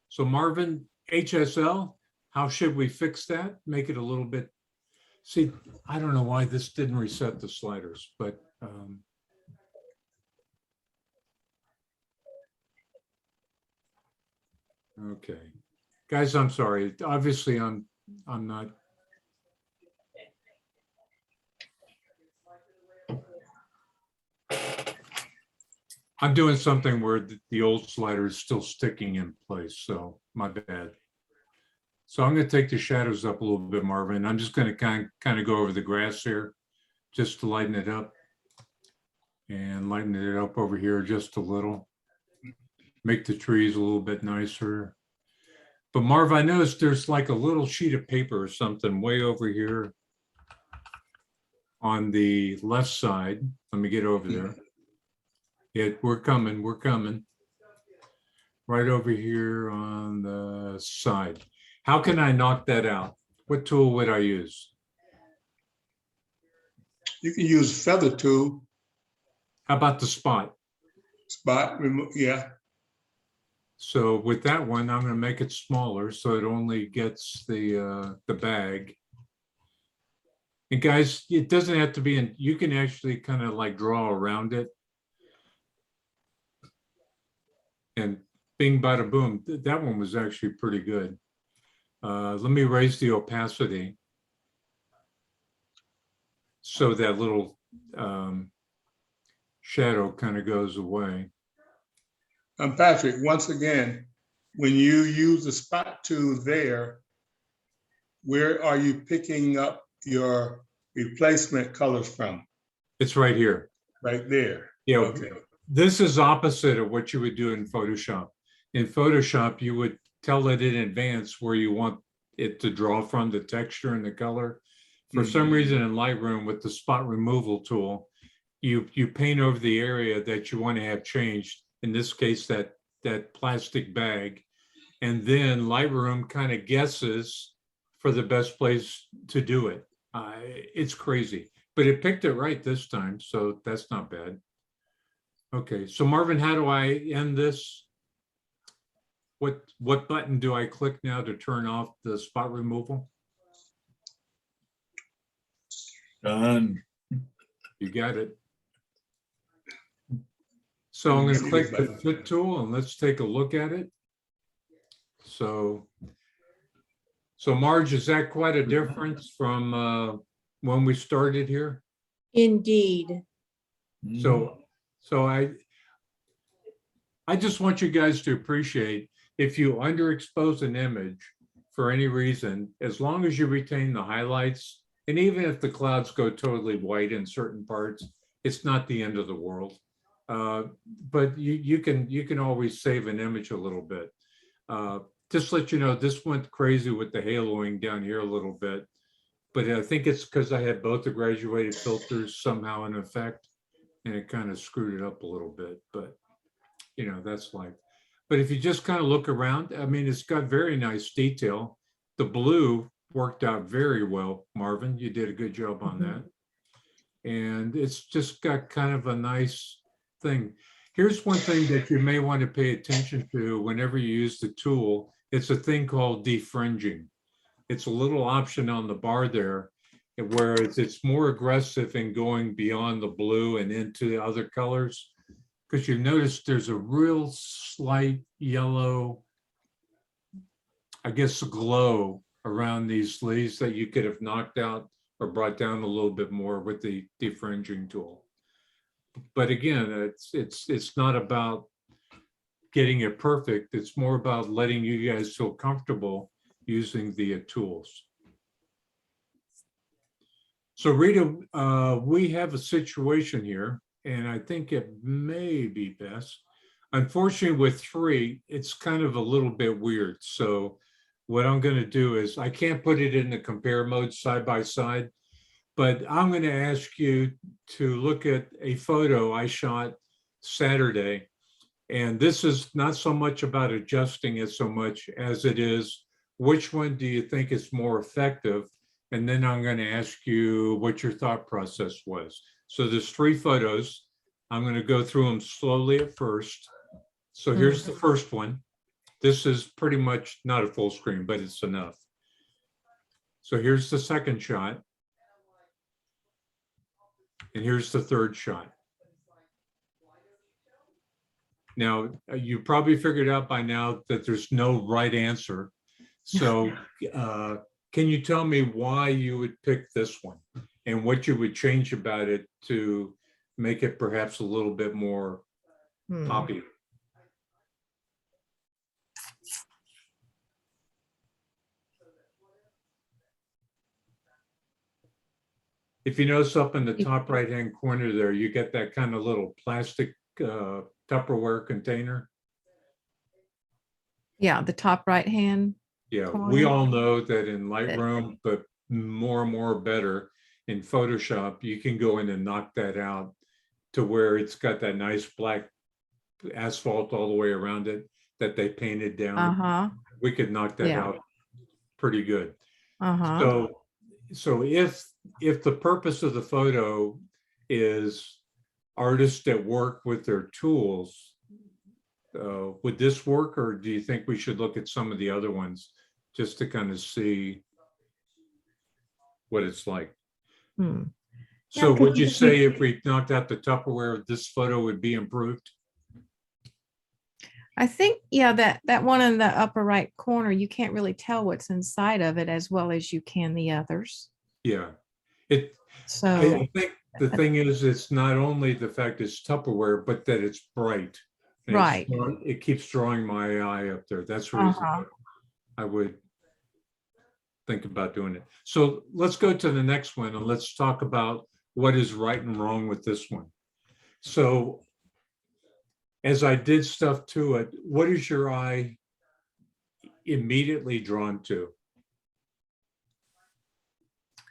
So Marvin, HSL, how should we fix that? Make it a little bit, see, I don't know why this didn't reset the sliders, but okay. Guys, I'm sorry. Obviously, I'm not. I'm doing something where the old slider is still sticking in place, so my bad. So I'm going to take the shadows up a little bit, Marvin. I'm just going to kind of go over the grass here just to lighten it up. And lighten it up over here just a little. Make the trees a little bit nicer. But Marv, I noticed there's like a little sheet of paper or something way over here on the left side. Let me get over there. Yeah, we're coming, we're coming. right over here on the side. How can I knock that out? What tool would I use? You can use feather tool, How about the spot? spot, yeah. So with that one, I'm gonna make it smaller so it only gets the bag. And guys, it doesn't have to be in, you can actually kind of like draw around it. And bing, bada, boom, that one was actually pretty good. Let me raise the opacity. So that little shadow kind of goes away. Patrick, once again, when you use the spot tool there, where are you picking up your replacement colors from? It's right here. Right there. Yeah, Okay. this is opposite of what you would do in Photoshop. In Photoshop, you would tell it in advance where you want it to draw from, the texture and the color. For some reason in Lightroom with the spot removal tool, you paint over the area that you want to have changed. In this case, that plastic bag. And then Lightroom kind of guesses for the best place to do it. It's crazy, but it picked it right this time, so that's not bad. Okay, so Marvin, how do I end this? What button do I click now to turn off the spot removal? Done. You got it. So I'm going to click the fit tool and let's take a look at it. So Marge, is that quite a difference from when we started here? Indeed. So I just want you guys to appreciate if you underexpose an image for any reason, as long as you retain the highlights, and even if the clouds go totally white in certain parts, it's not the end of the world. But you can always save an image a little bit. Just let you know, this went crazy with the haloing down here a little bit, but I think it's because I had both the graduated filters somehow in effect, and it kind of screwed it up a little bit, but you know, that's life. But if you just kind of look around, I mean, it's got very nice detail. The blue worked out very well, Marvin. You did a good job on that. And it's just got kind of a nice thing. Here's one thing that you may want to pay attention to whenever you use the tool. It's a thing called defringing. It's a little option on the bar there, where it's more aggressive in going beyond the blue and into the other colors. Because you notice there's a real slight yellow, I guess, glow around these leaves that you could have knocked out or brought down a little bit more with the defringing tool. But again, it's not about getting it perfect. It's more about letting you guys feel comfortable using the tools. So Rita, we have a situation here, and I think it may be best. Unfortunately, with 3, it's kind of a little bit weird. So what I'm going to do is, I can't put it in the compare mode side by side, but I'm going to ask you to look at a photo I shot Saturday. And this is not so much about adjusting it so much as it is, which one do you think is more effective? And then I'm going to ask you what your thought process was. So there's 3 photos. I'm going to go through them slowly at first. So here's the first one. This is pretty much not a full screen, but it's enough. So here's the second shot. And here's the third shot. Now, you probably figured out by now that there's no right answer. So can you tell me why you would pick this one and what you would change about it to make it perhaps a little bit more poppy? If you notice up in the top right-hand corner there, you get that kind of little plastic Tupperware container. Yeah, the top right hand. Yeah, corner. we all know that in Lightroom, but more and more better in Photoshop, you can go in and knock that out to where it's got that nice black asphalt all the way around it. that they painted down. Uh-huh, We could knock that Yeah. out pretty good. uh-huh. So if the purpose of the photo is artists that work with their tools, would this work, or do you think we should look at some of the other ones just to kind of see what it's like? Hmm. So Yeah, would you because say if we knocked out the Tupperware, this photo would be improved? I think, yeah, that one in the upper right corner, you can't really tell what's inside of it as well as you can the others. Yeah. I So, think the thing is, it's not only the fact it's Tupperware, but that it's bright. And Right. It keeps drawing my eye up there. That's the reason Uh-huh. I would think about doing it. So let's go to the next one and let's talk about what is right and wrong with this one. So as I did stuff to it, what is your eye immediately drawn to?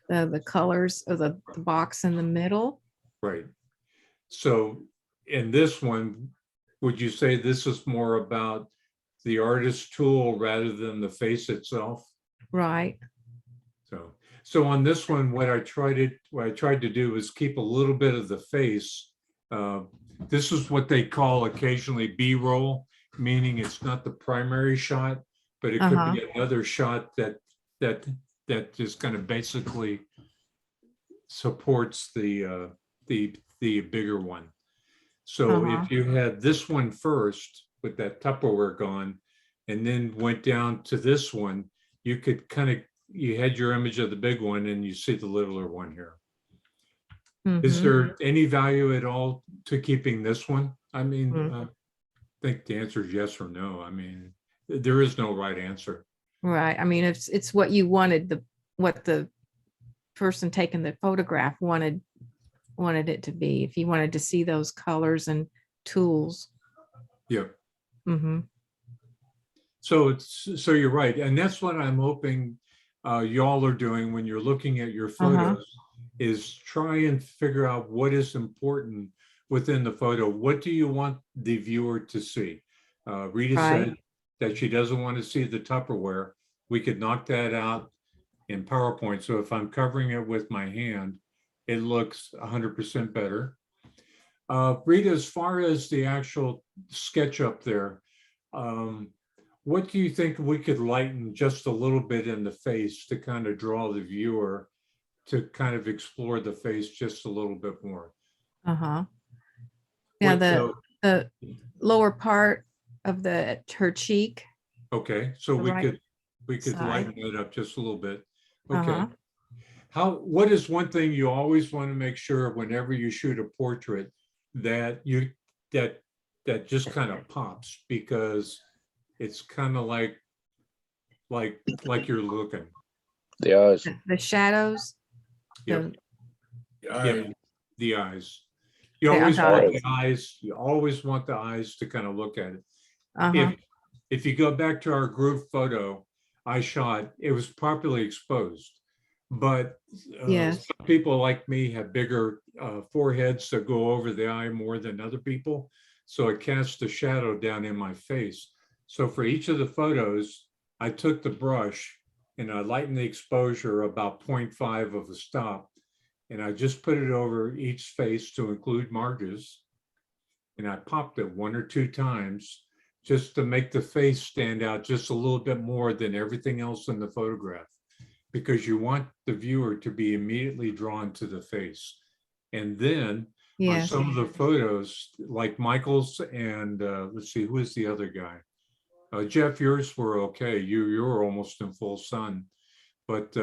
the colors of the box in the middle. Right. So in this one, would you say this is more about the artist tool rather than the face itself? Right. So on this one, what I tried to do is keep a little bit of the face. This is what they call occasionally B-roll, meaning it's not the primary shot, but it could Uh-huh. be another shot that just kind of basically supports the bigger one. So Uh-huh. if you had this one first with that Tupperware gone, and then went down to this one, you could you had your image of the big one and you see the littler one here. Is Mhm. there any value at all to keeping this one? I mean, Mm. I think the answer is yes or no. I mean, there is no right answer. Right. I mean, it's what you wanted, what the person taking the photograph wanted it to be. If you wanted to see those colors and tools. Yeah. Mm-hmm. So you're right. And that's what I'm hoping y'all are doing when you're looking at your photos, is try and figure out what is important within the photo. What do you want the viewer to see? Rita said Right. that she doesn't want to see the Tupperware. We could knock that out in PowerPoint. So if I'm covering it with my hand, it looks 100% better. Rita, as far as the actual sketch up there, what do you think we could lighten just a little bit in the face to kind of draw the viewer to kind of explore the face just a little bit more? Uh-huh. Yeah, What, the lower part of her cheek. okay, so The we right could side. lighten it up just a little bit. Okay. Uh-huh. What is one thing you always want to make sure whenever you shoot a portrait that that just kind of pops, because it's kind of like you're looking. The eyes. The shadows. Yep. I- Yeah, the eyes. You Okay, I always got want it. the eyes. You always want the eyes to kind of look at it. Uh-huh. If you go back to our group photo I shot, it was properly exposed. But Yes. some people like me have bigger foreheads that go over the eye more than other people. So it casts a shadow down in my face. So for each of the photos, I took the brush and I lightened the exposure about 0.5 of a stop. And I just put it over each face to include Marge's. And I popped it 1 or 2 times just to make the face stand out just a little bit more than everything else in the photograph, because you want the viewer to be immediately drawn to the face. And then on Yes. some of the photos, like Michael's and let's see, who is the other guy? Jeff, yours were okay. You were almost in full sun. But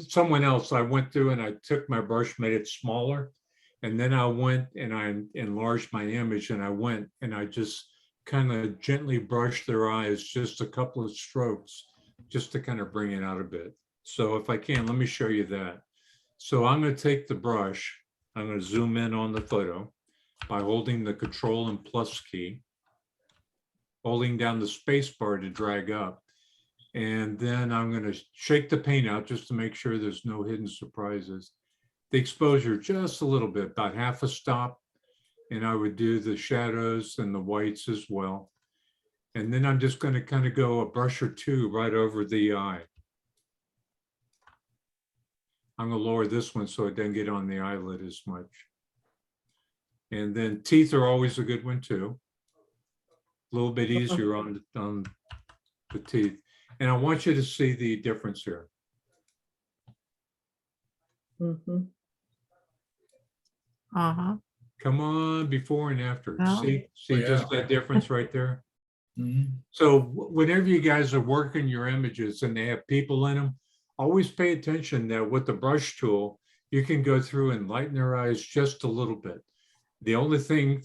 someone else, I went through and I took my brush, made it smaller. And then I went and I enlarged my image, and I went and I just kind of gently brushed their eyes, just a couple of strokes, just to kind of bring it out a bit. So if I can, let me show you that. So I'm going to take the brush. I'm going to zoom in on the photo by holding the Control and plus key, holding down the space bar to drag up. And then I'm going to shake the paint out just to make sure there's no hidden surprises. The exposure just a little bit, about half a stop. And I would do the shadows and the whites as well. And then I'm just going to kind of go a brush or two right over the eye. I'm going to lower this one so it doesn't get on the eyelid as much. And then teeth are always a good one too. A little bit easier on the teeth. And I want you to see the difference here. Mhm. Uh-huh. Come on, before and after. Well- See Oh, yeah. just that difference right there? Mhm. So whenever you guys are working your images and they have people in them, always pay attention that with the brush tool, you can go through and lighten their eyes just a little bit. The only thing,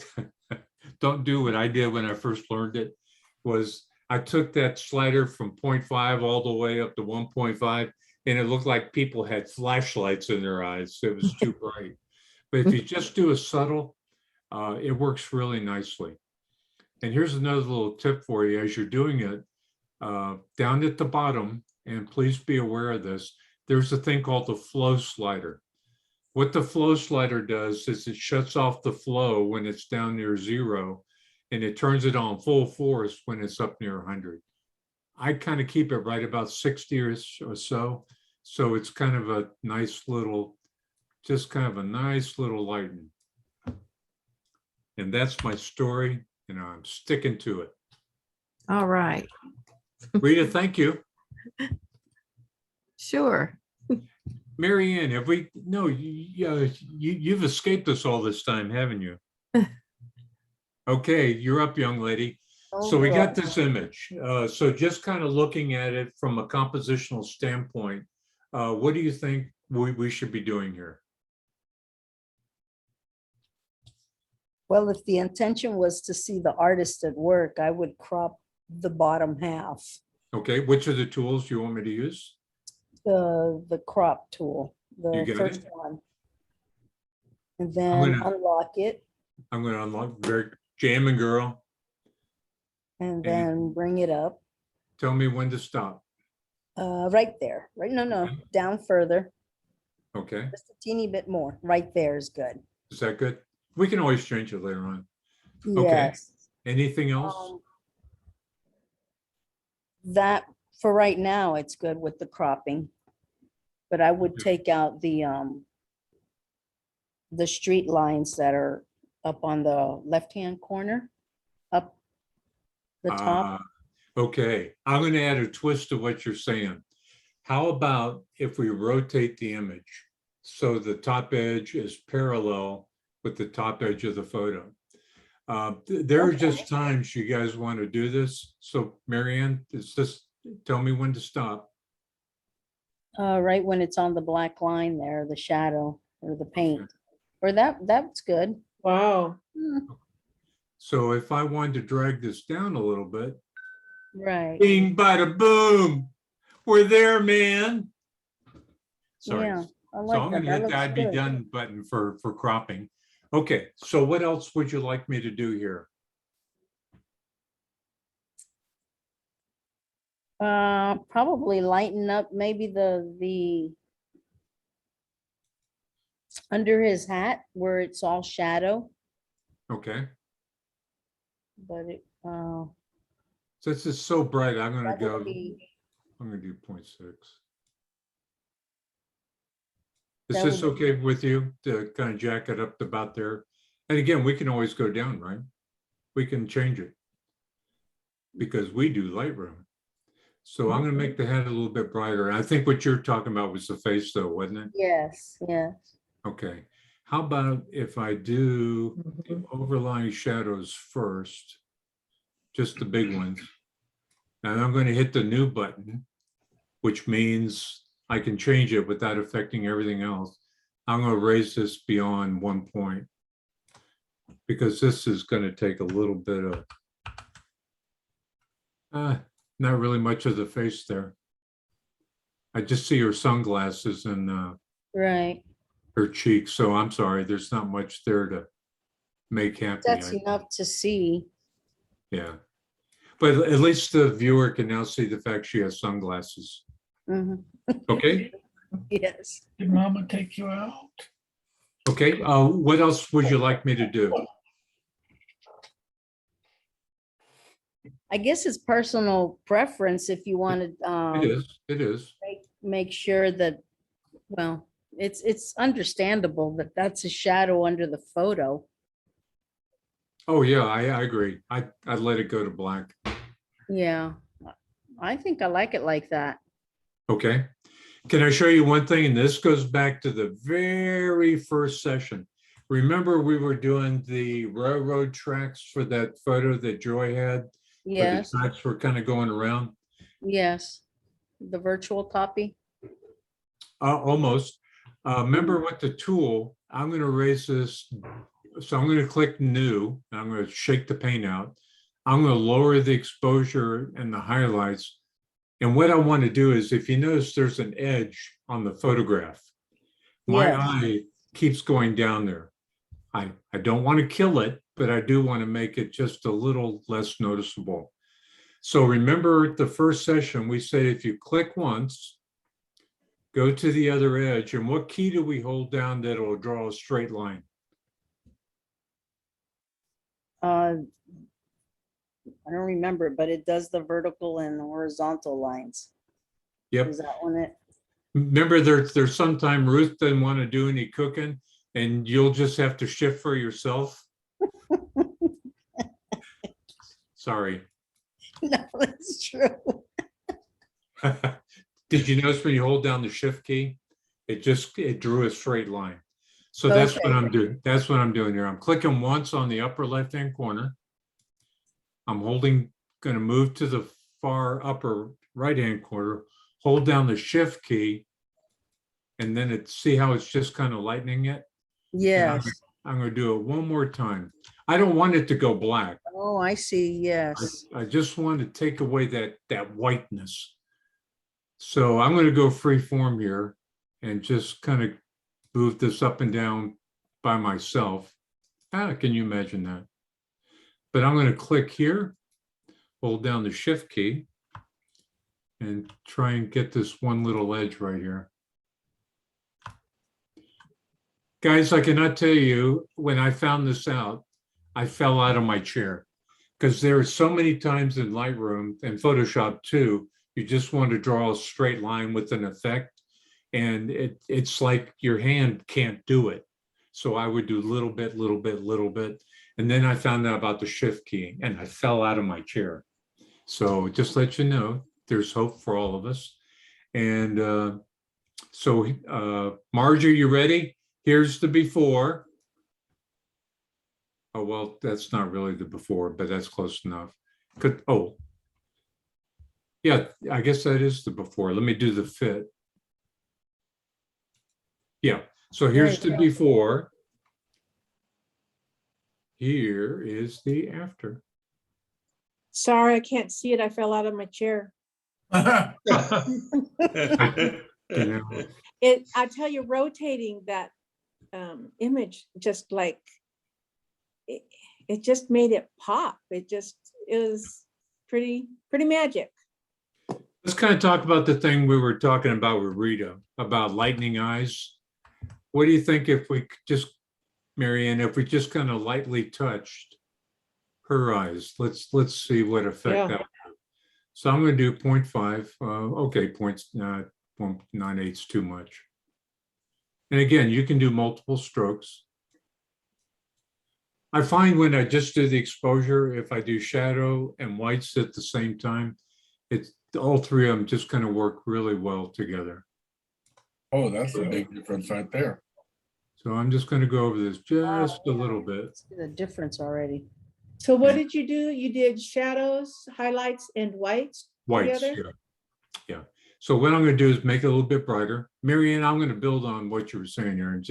don't do what I did when I first learned it, was I took that slider from 0.5 all the way up to 1.5, and it looked like people had flashlights in their eyes. It was too bright. But if you just do a subtle, it works really nicely. And here's another little tip for you as you're doing it. Down at the bottom, and please be aware of this, there's a thing called the flow slider. What the flow slider does is it shuts off the flow when it's down near 0, and it turns it on full force when it's up near 100. I kind of keep it right about 60 or so. So it's kind of a nice little, just kind of a nice little lighten. And that's my story, and I'm sticking to it. All right. Rita, thank you. Sure. Mary Ann, have we, no, you've escaped us all this time, haven't you? Okay, you're up, young lady. So we got this image. So just kind of looking at it from a compositional standpoint, what do you think we should be doing here? Well, if the intention was to see the artist at work, I would crop the bottom half, Okay, which are the tools you want me to use? the crop tool, You the got first it? one. And then gonna- unlock it I'm going to unlock, very jamming girl. and then bring it up, Tell me when to stop. right there, right, no, Okay. down further, Okay, just a teeny bit more, right there is good. is that good? We can always change it later on. Okay. Yes. Anything else? That, for right now, it's good with the cropping. But I would Okay. take out the street lines that are up on the left-hand corner, up the top. Okay, I'm going to add a twist to what you're saying. How about if we rotate the image so the top edge is parallel with the top edge of the photo? There are just times you guys want to do this. So Mary Ann, it's just tell me when to stop. Right when it's on the black line there, the shadow or the paint, or that's good. Wow. So if I wanted to drag this down a little bit, Right, bing, bada, boom, we're there, man. Sorry. yeah. I So like I'm that. gonna That hit the looks I'd be good. done button for cropping. Okay, so what else would you like me to do here? Probably lighten up maybe the under his hat where it's all shadow, Okay, but it, since it's so bright, I'm gonna that go, would be, I'm gonna do 0.6. Is That this would okay with you to kind of jack it up to about there? And again, we can always go down, right? We can change it. Because we do Lightroom. So I'm gonna make the head a little bit brighter. I think what you're talking about was the face though, wasn't it? yes, yes. Okay, how about if I do the Mhm. overlying shadows first? Just the big ones. And I'm going to hit the new button, which means I can change it without affecting everything else. I'm going to raise this beyond 1 point because this is going to take a little bit of not really much of the face there. I just see her sunglasses and Right. her cheeks, so I'm sorry, there's not much there to make happy. That's enough to see. Yeah. But at least the viewer can now see the fact she has sunglasses. Mhm. Okay, Yes. Did mama take you out? okay. What else would you like me to do? I guess it's personal preference if you wanted, It is. make sure that, well, it's understandable that that's a shadow under the photo. Oh, yeah, I agree. I'd let it go to black. Yeah, I think I like it like that. Okay. Can I show you one thing? And this goes back to the very first session. Remember, we were doing the railroad tracks for that photo that Joy had? Where Yes, the tracks were kind of going around? yes. The virtual copy. Almost. Remember with the tool, I'm going to raise this. So I'm going to click new. And I'm going to shake the paint out. I'm going to lower the exposure and the highlights. And what I want to do is, if you notice, there's an edge on the photograph. My Yes. eye keeps going down there. I don't want to kill it, but I do want to make it just a little less noticeable. So remember the first session, we said if you click once, go to the other edge, and what key do we hold down that will draw a straight line? I don't remember, but it does the vertical and horizontal lines. Yep. Is that one it? Remember, there's sometime Ruth didn't want to do any cooking, and you'll just have to shift for yourself. Sorry. No, that's true. Did you notice when you hold down the shift key, it drew a straight line. So that's what Okay. I'm doing. That's what I'm doing here. I'm clicking once on the upper left-hand corner. I'm going to move to the far upper right-hand corner, hold down the shift key, and then see how it's just kind of lightening it? Yes. I'm going to do it one more time. I don't want it to go black. Oh, I see. Yes. I just want to take away that whiteness. So I'm going to go free form here and just kind of move this up and down by myself. Can you imagine that? But I'm going to click here, hold down the shift key, and try and get this one little edge right here. Guys, I cannot tell you, when I found this out, I fell out of my chair. Because there are so many times in Lightroom and Photoshop too, you just want to draw a straight line with an effect. And it's like your hand can't do it. So I would do little bit, little bit, little bit. And then I found out about the shift key and I fell out of my chair. So just let you know, there's hope for all of us. And Marge, are you ready? Here's the before. Oh, well, that's not really the before, but that's close enough. Yeah, I guess that is the before. Let me do the fit. Yeah, so here's the before. Here is the after. Sorry, I can't see it. I fell out of my chair. You know, I tell you, rotating that image just like it just made it pop. It was pretty magic. let's kind of talk about the thing we were talking about with Rita, about lightning eyes. What do you think if we just, Marianne, if we just kind of lightly touched her eyes? Let's see what effect Yeah. that would have. So I'm going to do 0.5. Okay, 0.98 is too much. And again, you can do multiple strokes. I find when I just do the exposure, if I do shadow and whites at the same time, all three of them just kind of work really well together. Oh, that's a big difference right there. So I'm just going to go over this just a little bit. See the difference already. So what did you do? You did shadows, highlights, and whites Whites, together? yeah. So what I'm going to do is make it a little bit brighter. Marianne, I'm going to build on what you were saying here, and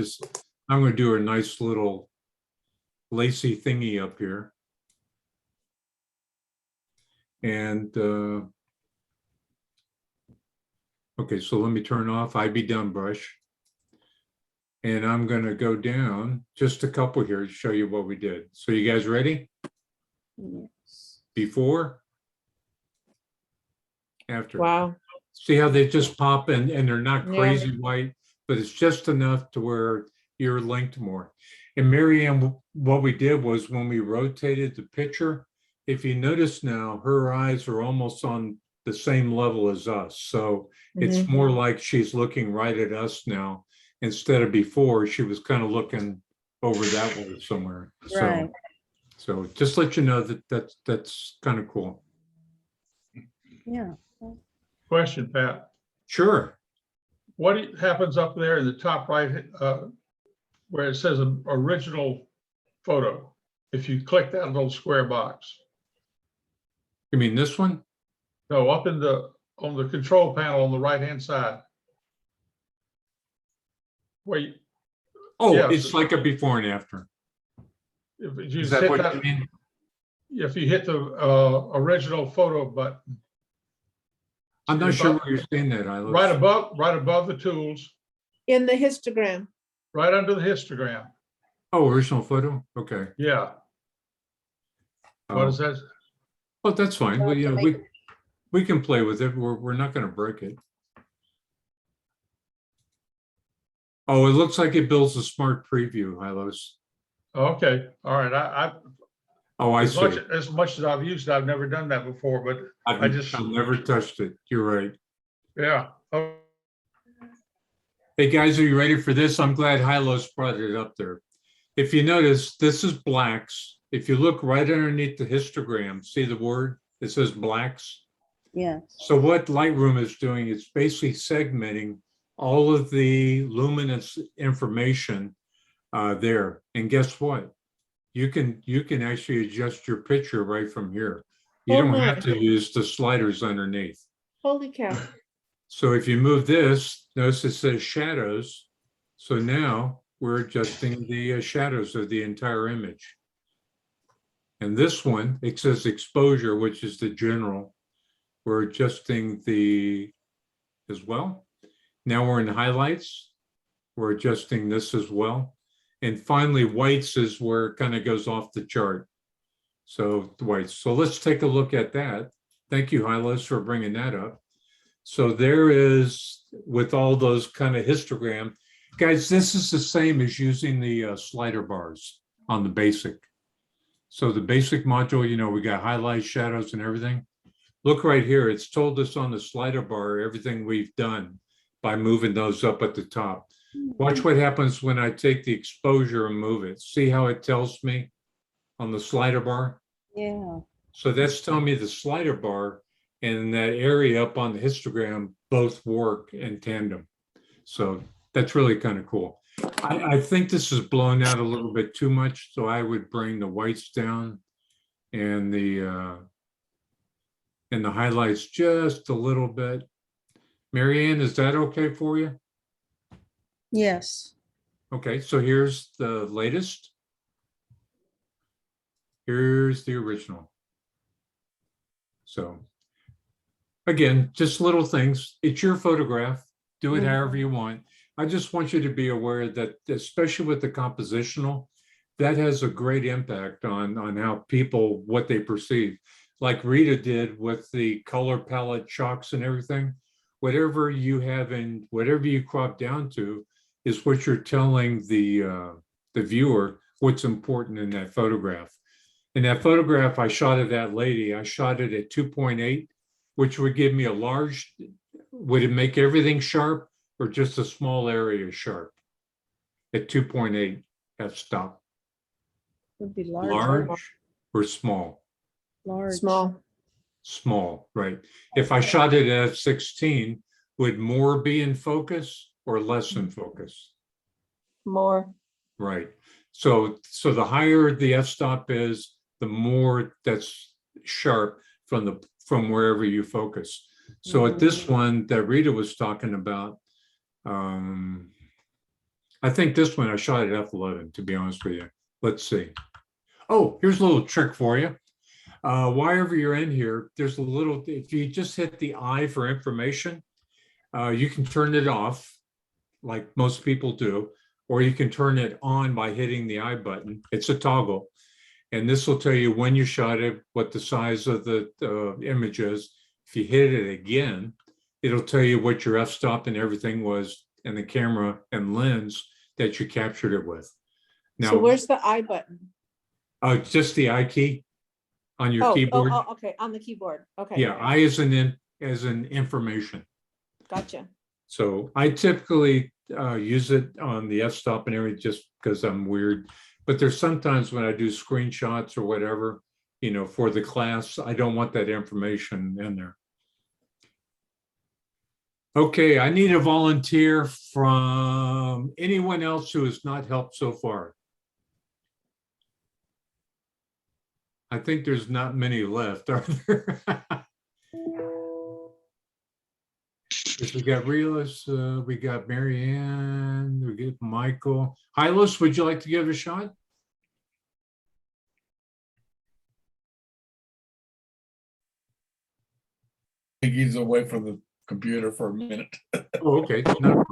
I'm going to do a nice little lacy thingy up here. And okay, so let me turn off IB Done brush. And I'm going to go down just a couple here to show you what we did. So you guys ready? Yes. Before? After? Wow. See how they just pop and they're not Yeah. crazy white, but it's just enough to where you're linked more. And Marianne, what we did was when we rotated the picture, if you notice now, her eyes are almost on the same level as us. So it's Mhm. more like she's looking right at us now instead of before, she was kind of looking over that way somewhere. Right. So just let you know that that's kind of cool. Yeah. Question, Pat. Sure. What happens up there in the top right, where it says original photo? If you click that little square box? You mean this one? No, up in on the control panel on the right-hand side. Wait, Oh, Yes. it's like a before and after. if you Is just that hit what that, you mean? if you hit the original photo button, I'm not sure above- where you're seeing that, Isla. right above the tools, In the histogram. right under the histogram. Oh, original photo? Okay. Yeah, what Oh, is that? well, that's fine. Well, Well, you to know, make we can play with it. We're not gonna break it. Oh, it looks like it builds a smart preview, Hylos. Okay, all right, I, Oh, I as much, see. as much as I've used it, I've never done that before, but I just, I've never touched it. You're right. yeah. Oh, Hey, guys, are you ready for this? I'm glad Hylos brought it up there. If you notice, this is blacks. If you look right underneath the histogram, see the word? It says blacks. Yes. So what Lightroom is doing is basically segmenting all of the luminance information there. And guess what? You can actually adjust your picture right from here. You Oh don't my. have to use the sliders underneath. Holy cow. So if you move this, notice it says shadows. So now we're adjusting the shadows of the entire image. And this one, it says exposure, which is the general. We're adjusting the as well. Now we're in highlights. We're adjusting this as well. And finally, whites is where it kind of goes off the chart. So the whites. So let's take a look at that. Thank you, Hylos, for bringing that up. So there is, with all those kind of histogram, guys, this is the same as using the slider bars on the basic. So the basic module, you know, we got highlights, shadows, and everything. Look right here. It's told us on the slider bar everything we've done by moving those up at the top. Watch what happens when I take the exposure and move it. See how it tells me on the slider bar? Yeah. So that's telling me the slider bar and that area up on the histogram both work in tandem. So that's really kind of cool. I think this is blown out a little bit too much, so I would bring the whites down and the highlights just a little bit. Marianne, is that okay for you? Yes. Okay, so here's the latest. Here's the original. So again, just little things. It's your photograph. Do it however you want. I just want you to be aware that, especially with the compositional, that has a great impact on how people, what they perceive. Like Rita did with the color palette chalks and everything. Whatever you have in, whatever you crop down to is what you're telling the viewer what's important in that photograph. In that photograph, I shot of that lady, I shot it at 2.8, which would give me a large, would it make everything sharp or just a small area sharp? At 2.8 f-stop. Would be large. Large or small? Large. Small. Small, right. If I shot it at f16, would more be in focus or less in focus? More. Right. So the higher the f-stop is, the more that's sharp from wherever you focus. So at this one that Rita was talking about, I think this one I shot at f11, to be honest with you. Let's see. Oh, here's a little trick for you. Wherever you're in here, there's a little, if you just hit the I for information, you can turn it off like most people do, or you can turn it on by hitting the I button. It's a toggle. And this will tell you when you shot it, what the size of the image is. If you hit it again, it'll tell you what your f-stop and everything was and the camera and lens that you captured it with. So Now, where's the I button? just the I key. on your Oh, keyboard. okay, on the keyboard. Okay. Yeah, okay, I as an information. Gotcha. So I typically use it on the f-stop and everything just because I'm weird. But there's sometimes when I do screenshots or whatever, you know, for the class, I don't want that information in there. Okay, I need a volunteer from anyone else who has not helped so far. I think there's not many left, are there? We got Relis, we got Mary Ann, we get Michael. Hylas, would you like to give it a shot? I think he's away from the computer for a minute. Oh, okay. No,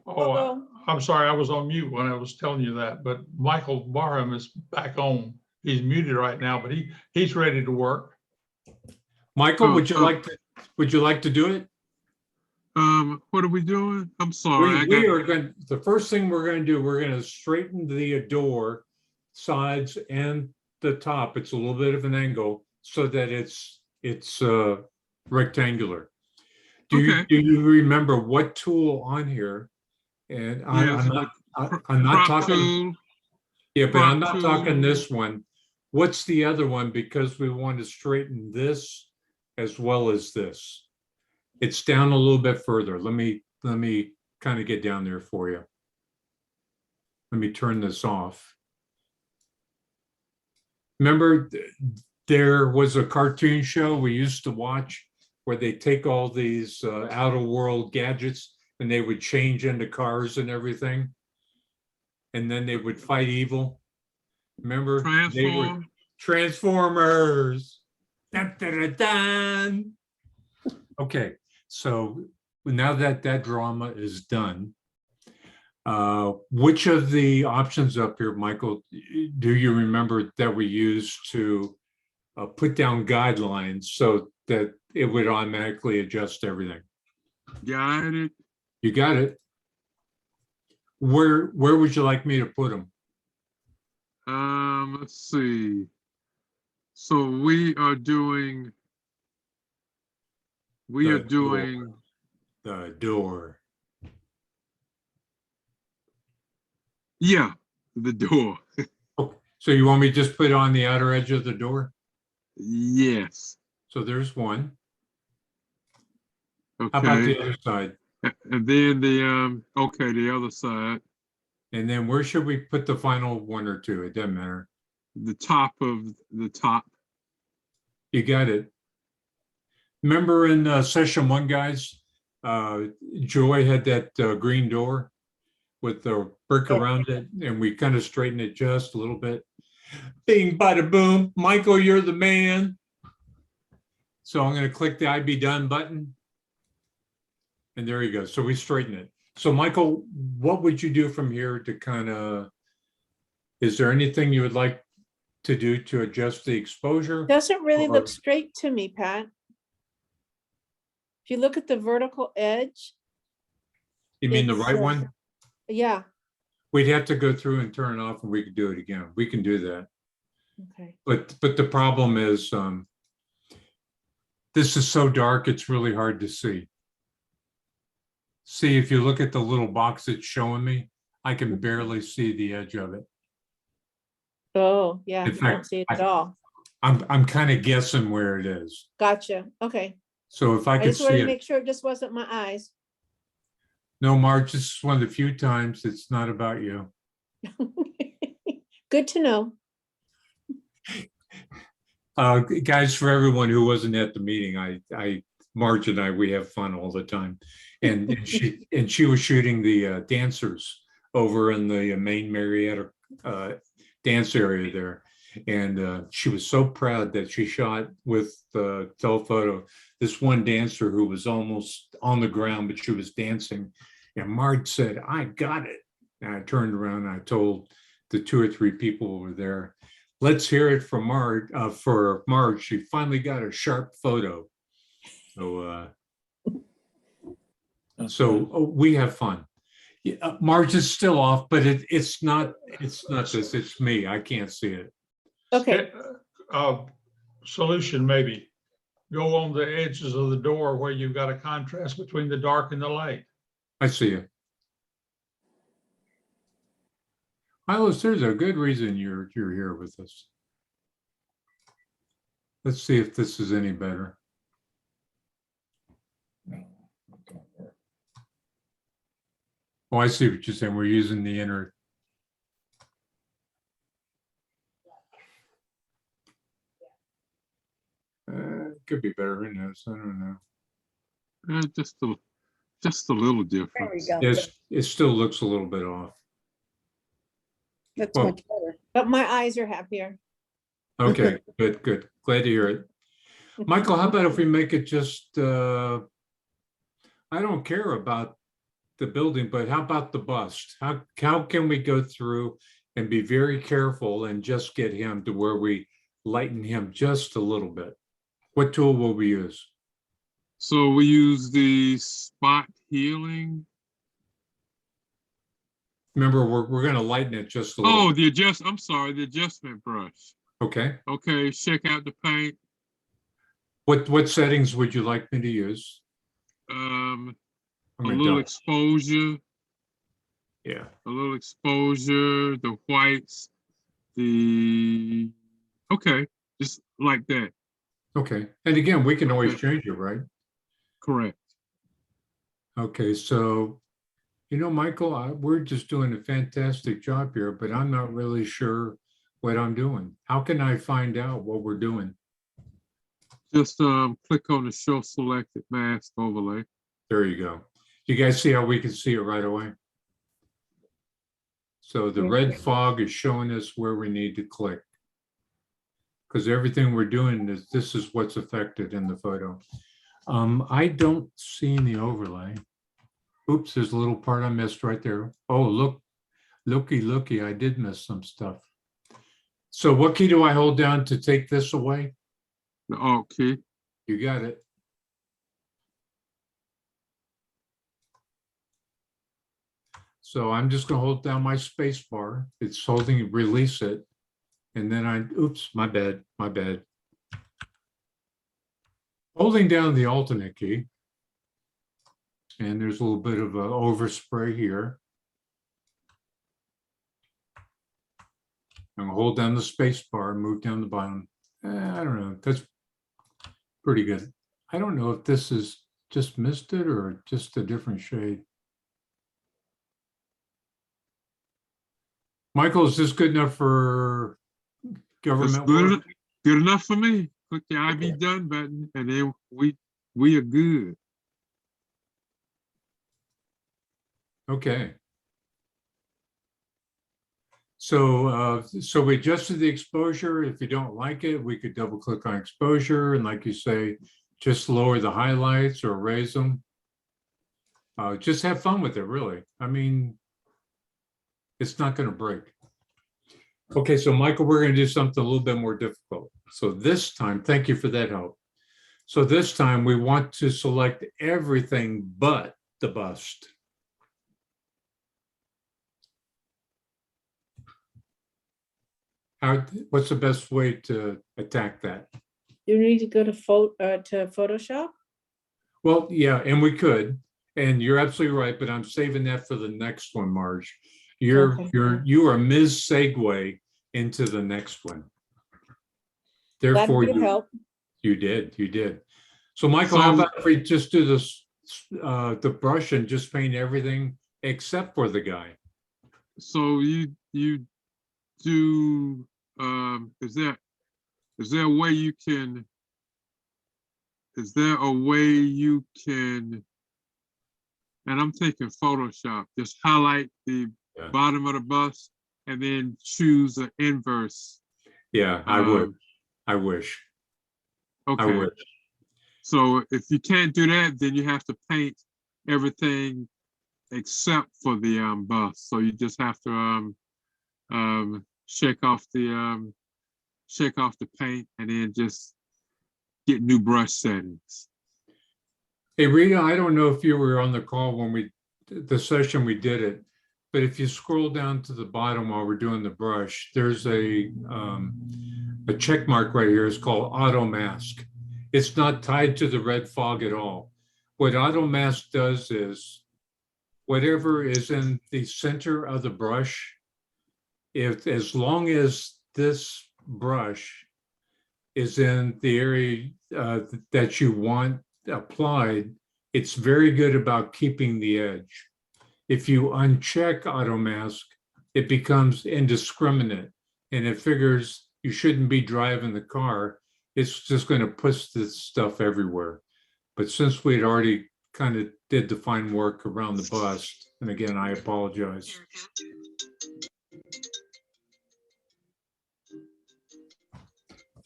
Oh, Well, I'm sorry, I was on mute when I was telling you that, but Michael Barham is back on. He's muted right now, but he's ready to work. Michael, would you like to do it? What are we doing? I'm sorry. I We got, are going, the first thing we're going to do, we're going to straighten the door sides and the top. It's a little bit of an angle so that it's rectangular. Do you remember what tool on here? And Yes, I'm not prop talking, tool. yeah, but I'm prop not talking tool. this one. What's the other one? Because we want to straighten this as well as this. It's down a little bit further. Let me kind of get down there for you. Let me turn this off. Remember, there was a cartoon show we used to watch where they take all these outer world gadgets and they would change into cars and everything. And then they would fight evil. Remember? They were Transform. Transformers. Dun, dun, dun, dun. Okay, so now that that drama is done, which of the options up here, Michael, do you remember that we used to put down guidelines so that it would automatically adjust everything? Got it. You got it. Where would you like me to put them? Let's see. So we are doing The door. yeah, the door. So you want me to just put it on the outer edge of the door? Yes. So there's one. How about the Okay. other side? And then the other side, And then where should we put the final one or two? It doesn't matter. the top of the top. You got it. Remember in session one, guys, Joy had that green door with the brick Yeah. around it, and we kind of straightened it just a little bit. Bing, bada, boom. Michael, you're the man. So I'm going to click the I be done button. And there you go. So we straighten it. So Michael, what would you do from here to kind of, is there anything you would like to do to adjust the exposure? doesn't really Or- look straight to me, Pat. If you look at the vertical edge, You mean the it's, right one? yeah, We'd have to go through and turn it off and we could do it again. We can do that. okay. But the problem is, this is so dark, it's really hard to see. See, if you look at the little box it's showing me, I can barely see the edge of it. Oh, yeah, In I don't fact, see it at all. I'm kind of guessing where it is. Gotcha, okay. So if I I could just wanted see to it, make sure it just wasn't my eyes. no, Marge, this is one of the few times it's not about you. Good to know. Guys, for everyone who wasn't at the meeting, Marge and I, we have fun all the time. And she was shooting the dancers over in the main Marietta dance area there. And she was so proud that she shot with the telephoto this one dancer who was almost on the ground, but she was dancing. And Marge said, "I got it." And I turned around and I told the 2 or 3 people over there, let's hear it from Marge. For Marge, she finally got a sharp photo. So, we have fun. Yeah, Marge is still off, but it's not this. It's me. I can't see it. Okay, solution maybe. Go on the edges of the door where you've got a contrast between the dark and the light. I see you. Milos, there's a good reason you're here with us. Let's see if this is any better. Oh, I see what you're saying. We're using the inner. Could be better in this. I don't know. Just a little There we difference. go. Yes, it still looks a little bit off. That's well- much better. But my eyes are happier. Okay, good, good. Glad to hear it. Michael, how about if we make it just, I don't care about the building, but how about the bust? How can we go through and be very careful and just get him to where we lighten him just a little bit? What tool will we use? So we use the spot healing. Remember, we're gonna lighten it just a Oh, little. I'm sorry, the adjustment brush. Okay, Okay, check out the paint. what settings would you like me to use? A I'm gonna little double- exposure, Yeah, the whites, okay, just like that, okay. And again, we can always Okay. change it, right? correct. Okay, so, Michael, we're just doing a fantastic job here, but I'm not really sure what I'm doing. How can I find out what we're doing? Just click on the show selected mask overlay. There you go. You guys see how we can see it right away? So the red fog is showing us where we need to click. Because everything we're doing this is what's affected in the photo. I don't see any overlay. Oops, there's a little part I missed right there. Oh, looky, I did miss some stuff. So what key do I hold down to take this away? The Alt key. You got it. So I'm just gonna hold down my space bar. It's holding, release it. And then oops, my bad. Holding down the alternate key. And there's a little bit of an overspray here. I'm gonna hold down the space bar and move down the bottom. I don't know, that's pretty good. I don't know if this is just missed it or just a different shade. Michael, is this good enough for That's government good, work? good enough for me. Click the I be done button and then we are good. Okay. So we adjusted the exposure. If you don't like it, we could double click on exposure and like you say, just lower the highlights or raise them. Just have fun with it, really. I mean, it's not going to break. Okay, so Michael, we're going to do something a little bit more difficult. So this time, thank you for that help. So this time we want to select everything but the bust. What's the best way to attack that? You need to go to Photoshop. Well, yeah, and we could, and you're absolutely right, but I'm saving that for the next one, Marge. You are Ms. Segue into the next one. That Therefore, would help. you did. So Michael, how So- about if we just do this, the brush and just paint everything except for the guy? So you do, is there a way you can, and I'm thinking Photoshop, just highlight the Yeah. bottom of the bus and then choose an inverse. Yeah, I would. Um, I wish. I Okay, would. so if you can't do that, then you have to paint everything except for the bus. So you just have to shake off the paint and then just get new brush settings. Hey, Rita, I don't know if you were on the call when the session we did it, but if you scroll down to the bottom while we're doing the brush, there's a a check mark right here is called auto mask. It's not tied to the red fog at all. What auto mask does is whatever is in the center of the brush, if as long as this brush is in the area that you want applied, it's very good about keeping the edge. If you uncheck auto mask, it becomes indiscriminate and it figures you shouldn't be driving the car. It's just going to push this stuff everywhere. But since we'd already kind of did the fine work around the bus, and again, I apologize.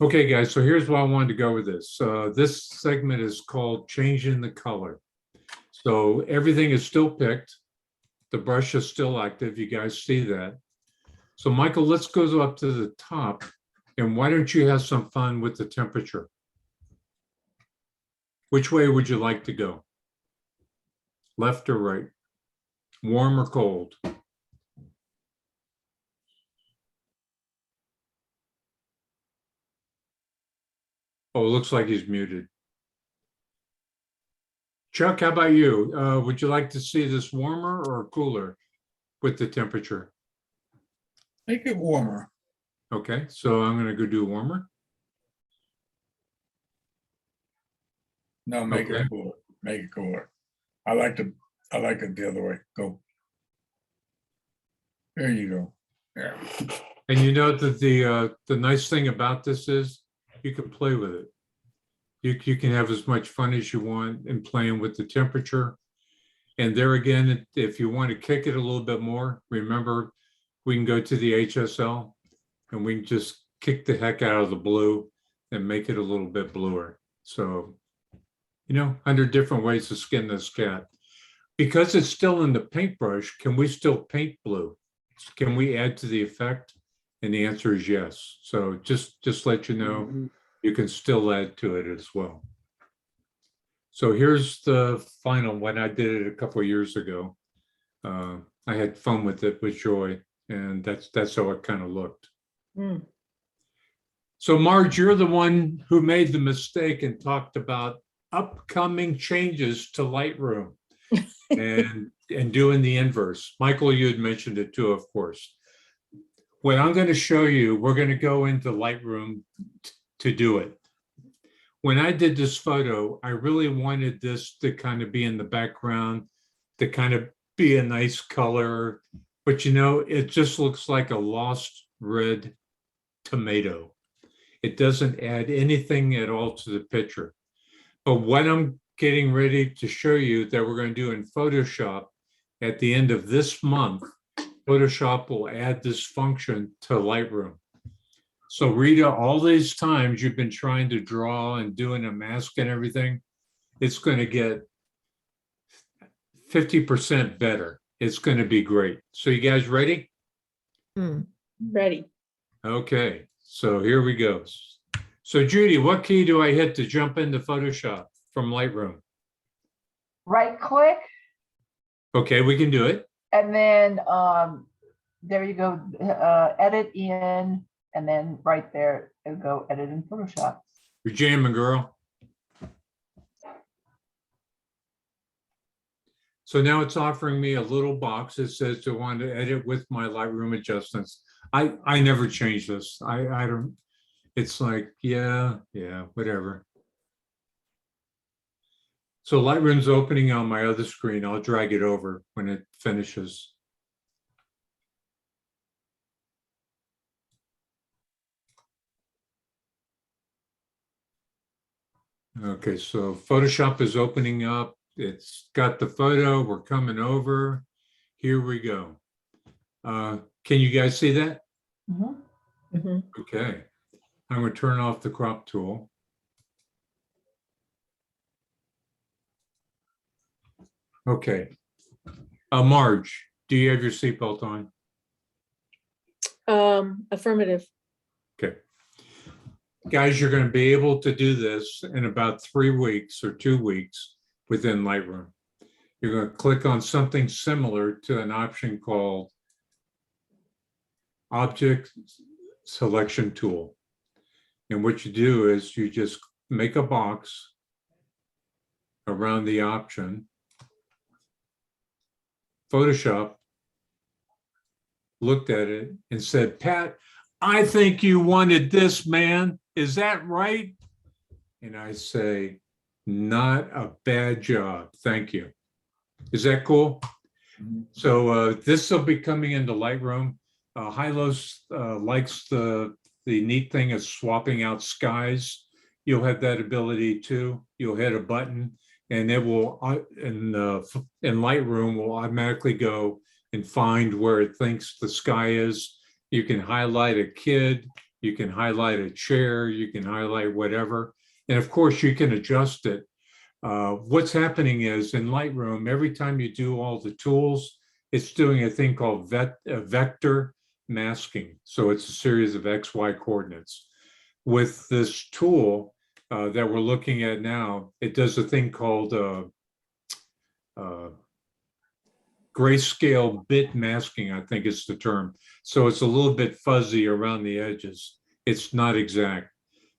Okay, guys, so here's why I wanted to go with this. This segment is called Changing the Color. So everything is still picked. The brush is still active. You guys see that. So Michael, let's go up to the top. And why don't you have some fun with the temperature? Which way would you like to go? Left or right? Warm or cold? Oh, it looks like he's muted. Chuck, how about you? Would you like to see this warmer or cooler with the temperature? Make it warmer. Okay, so I'm gonna go do warmer. No, make Okay. it cooler. Make it cooler. I like it the other way. Go. There you go. Yeah. And you know that the nice thing about this is you can play with it. You can have as much fun as you want in playing with the temperature. And there again, if you want to kick it a little bit more, remember, we can go to the HSL and we can just kick the heck out of the blue and make it a little bit bluer. So, 100 different ways to skin this cat. Because it's still in the paintbrush, can we still paint blue? Can we add to the effect? And the answer is yes. So just let you know, you can still add to it as well. So here's the final one. I did it a couple of years ago. I had fun with it with Joy, and that's how it kind of looked. Mm. So Marge, you're the one who made the mistake and talked about upcoming changes to Lightroom and doing the inverse. Michael, you had mentioned it too, of course. What I'm going to show you, we're going to go into Lightroom to do it. When I did this photo, I really wanted this to kind of be in the background, to kind of be a nice color, but it just looks like a lost red tomato. It doesn't add anything at all to the picture. But what I'm getting ready to show you that we're going to do in Photoshop at the end of this month, Photoshop will add this function to Lightroom. So Rita, all these times you've been trying to draw and doing a mask and everything, it's going to get 50% better. It's going to be great. So you guys ready? Ready. Okay, so here we go. So Judy, what key do I hit to jump into Photoshop from Lightroom? Right click, Okay, we can do it. and then there you go, edit in, and then right there, it'll go edit in Photoshop. You're jamming, girl. So now it's offering me a little box that says to want to edit with my Lightroom adjustments. I never change this. I don't, it's like, yeah, whatever. So Lightroom's opening on my other screen. I'll drag it over when it finishes. Okay, so Photoshop is opening up. It's got the photo. We're coming over. Here we go. Can you guys see that? Mhm. Mhm. Okay. I'm going to turn off the crop tool. Okay. Marge, do you have your seatbelt on? Affirmative. Okay. Guys, you're going to be able to do this in about 3 weeks or 2 weeks within Lightroom. You're going to click on something similar to an option called Object Selection Tool. And what you do is you just make a box around the option. Photoshop looked at it and said, Pat, I think you wanted this, man. Is that right? And I say, not a bad job. Thank you. Is that cool? So this will be coming into Lightroom. Hylos likes the neat thing of swapping out skies. You'll have that ability too. You'll hit a button and it will, in Lightroom, will automatically go and find where it thinks the sky is. You can highlight a kid, you can highlight a chair, you can highlight whatever. And of course, you can adjust it. What's happening is in Lightroom, every time you do all the tools, it's doing a thing called vector masking. So it's a series of XY coordinates. With this tool that we're looking at now, it does a thing called grayscale bit masking, I think is the term. So it's a little bit fuzzy around the edges. It's not exact.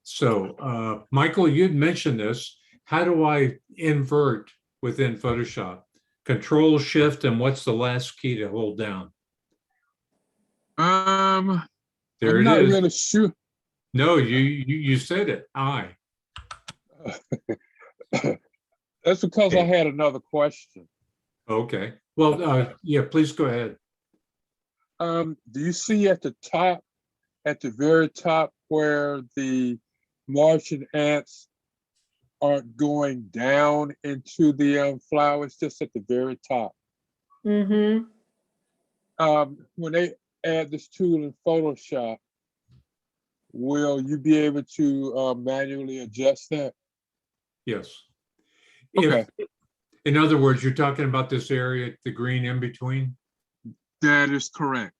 So Michael, you'd mentioned this. How do I invert within Photoshop? Control Shift, and what's the last key to hold down? There I'm it not is. really sure. No, you said it. I. That's because I had another question. Okay. Well, yeah, please go ahead. Do you see at the top, at the very top, where the Martian ants aren't going down into the flowers, just at the very top? Mm-hmm. When they add this tool in Photoshop, will you be able to manually adjust that? Yes. Okay. In other words, you're talking about this area, the green in between? That is correct.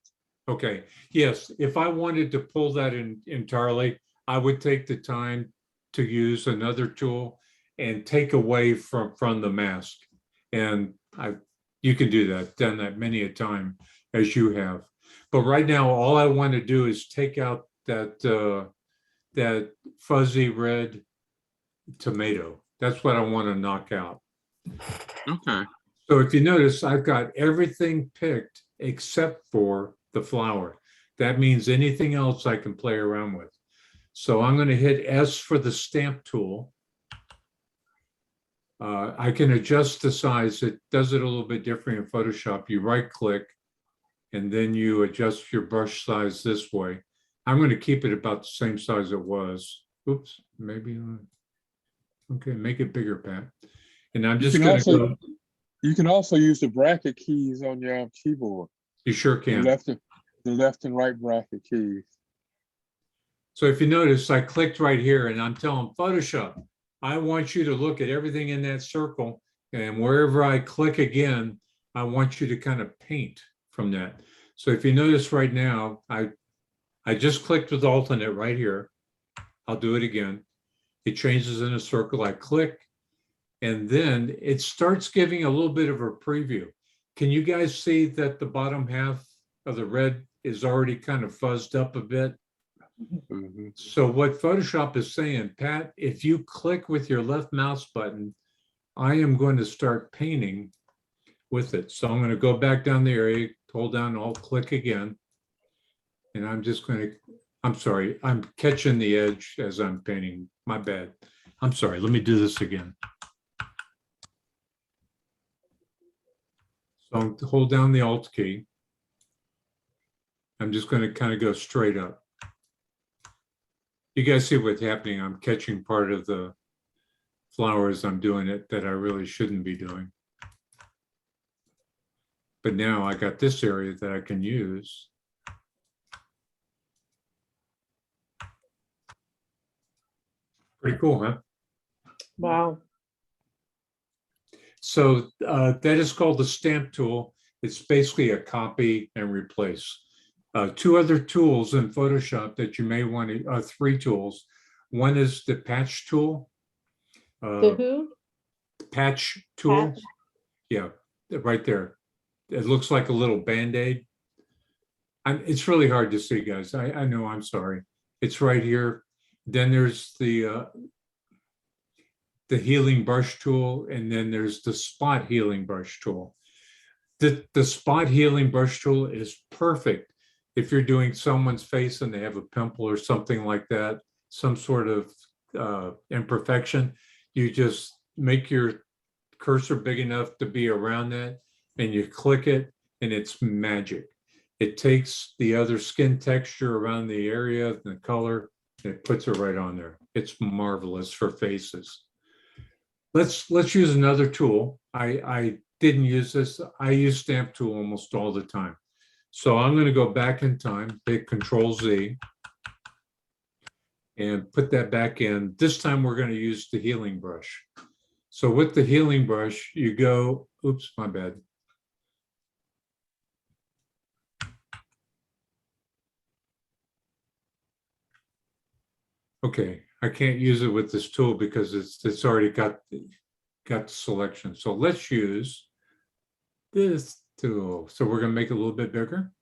Okay. Yes. If I wanted to pull that in entirely, I would take the time to use another tool and take away from the mask. And you can do that, done that many a time as you have. But right now, all I want to do is take out that fuzzy red tomato. That's what I want to knock out. Okay. So if you notice, I've got everything picked except for the flower. That means anything else I can play around with. So I'm going to hit S for the stamp tool. I can adjust the size. It does it a little bit different in Photoshop. You right click and then you adjust your brush size this way. I'm going to keep it about the same size it was. Oops, maybe. Okay, make it bigger, Pat. And I'm just going to go. You can also use the bracket keys on your keyboard. You sure The can. left and right bracket keys. So if you notice, I clicked right here and I'm telling Photoshop, I want you to look at everything in that circle, and wherever I click again, I want you to kind of paint from that. So if you notice right now, I just clicked with alternate right here. I'll do it again. It changes in a circle. I click, and then it starts giving a little bit of a preview. Can you guys see that the bottom half of the red is already kind of fuzzed up a bit? Mhm. So what Photoshop is saying, Pat, if you click with your left mouse button, I am going to start painting with it. So I'm going to go back down the area, hold down, I'll click again. And I'm just going to, I'm sorry, I'm catching the edge as I'm painting. My bad. I'm sorry. Let me do this again. So I'll hold down the Alt key. I'm just going to kind of go straight up. You guys see what's happening? I'm catching part of the flowers. I'm doing it that I really shouldn't be doing. But now I got this area that I can use. Pretty cool, huh? Wow. So that is called the stamp tool. It's basically a copy and replace. Two other tools in Photoshop that you may want to, three tools. One is the patch tool. The who? Patch tool. Patch? Yeah, right there. It looks like a little Band-Aid. It's really hard to see, guys. I know, I'm sorry. It's right here. Then there's the healing brush tool, and then there's the spot healing brush tool. The spot healing brush tool is perfect if you're doing someone's face and they have a pimple or something like that, some sort of imperfection. You just make your cursor big enough to be around that, and you click it, and it's magic. It takes the other skin texture around the area, the color, and it puts it right on there. It's marvelous for faces. Let's use another tool. I didn't use this. I use stamp tool almost all the time. So I'm going to go back in time, hit Control Z, and put that back in. This time we're going to use the healing brush. So with the healing brush, you go, oops, my bad. Okay, I can't use it with this tool because it's already got the selection. So let's use this tool. So we're going to make it a little bit bigger.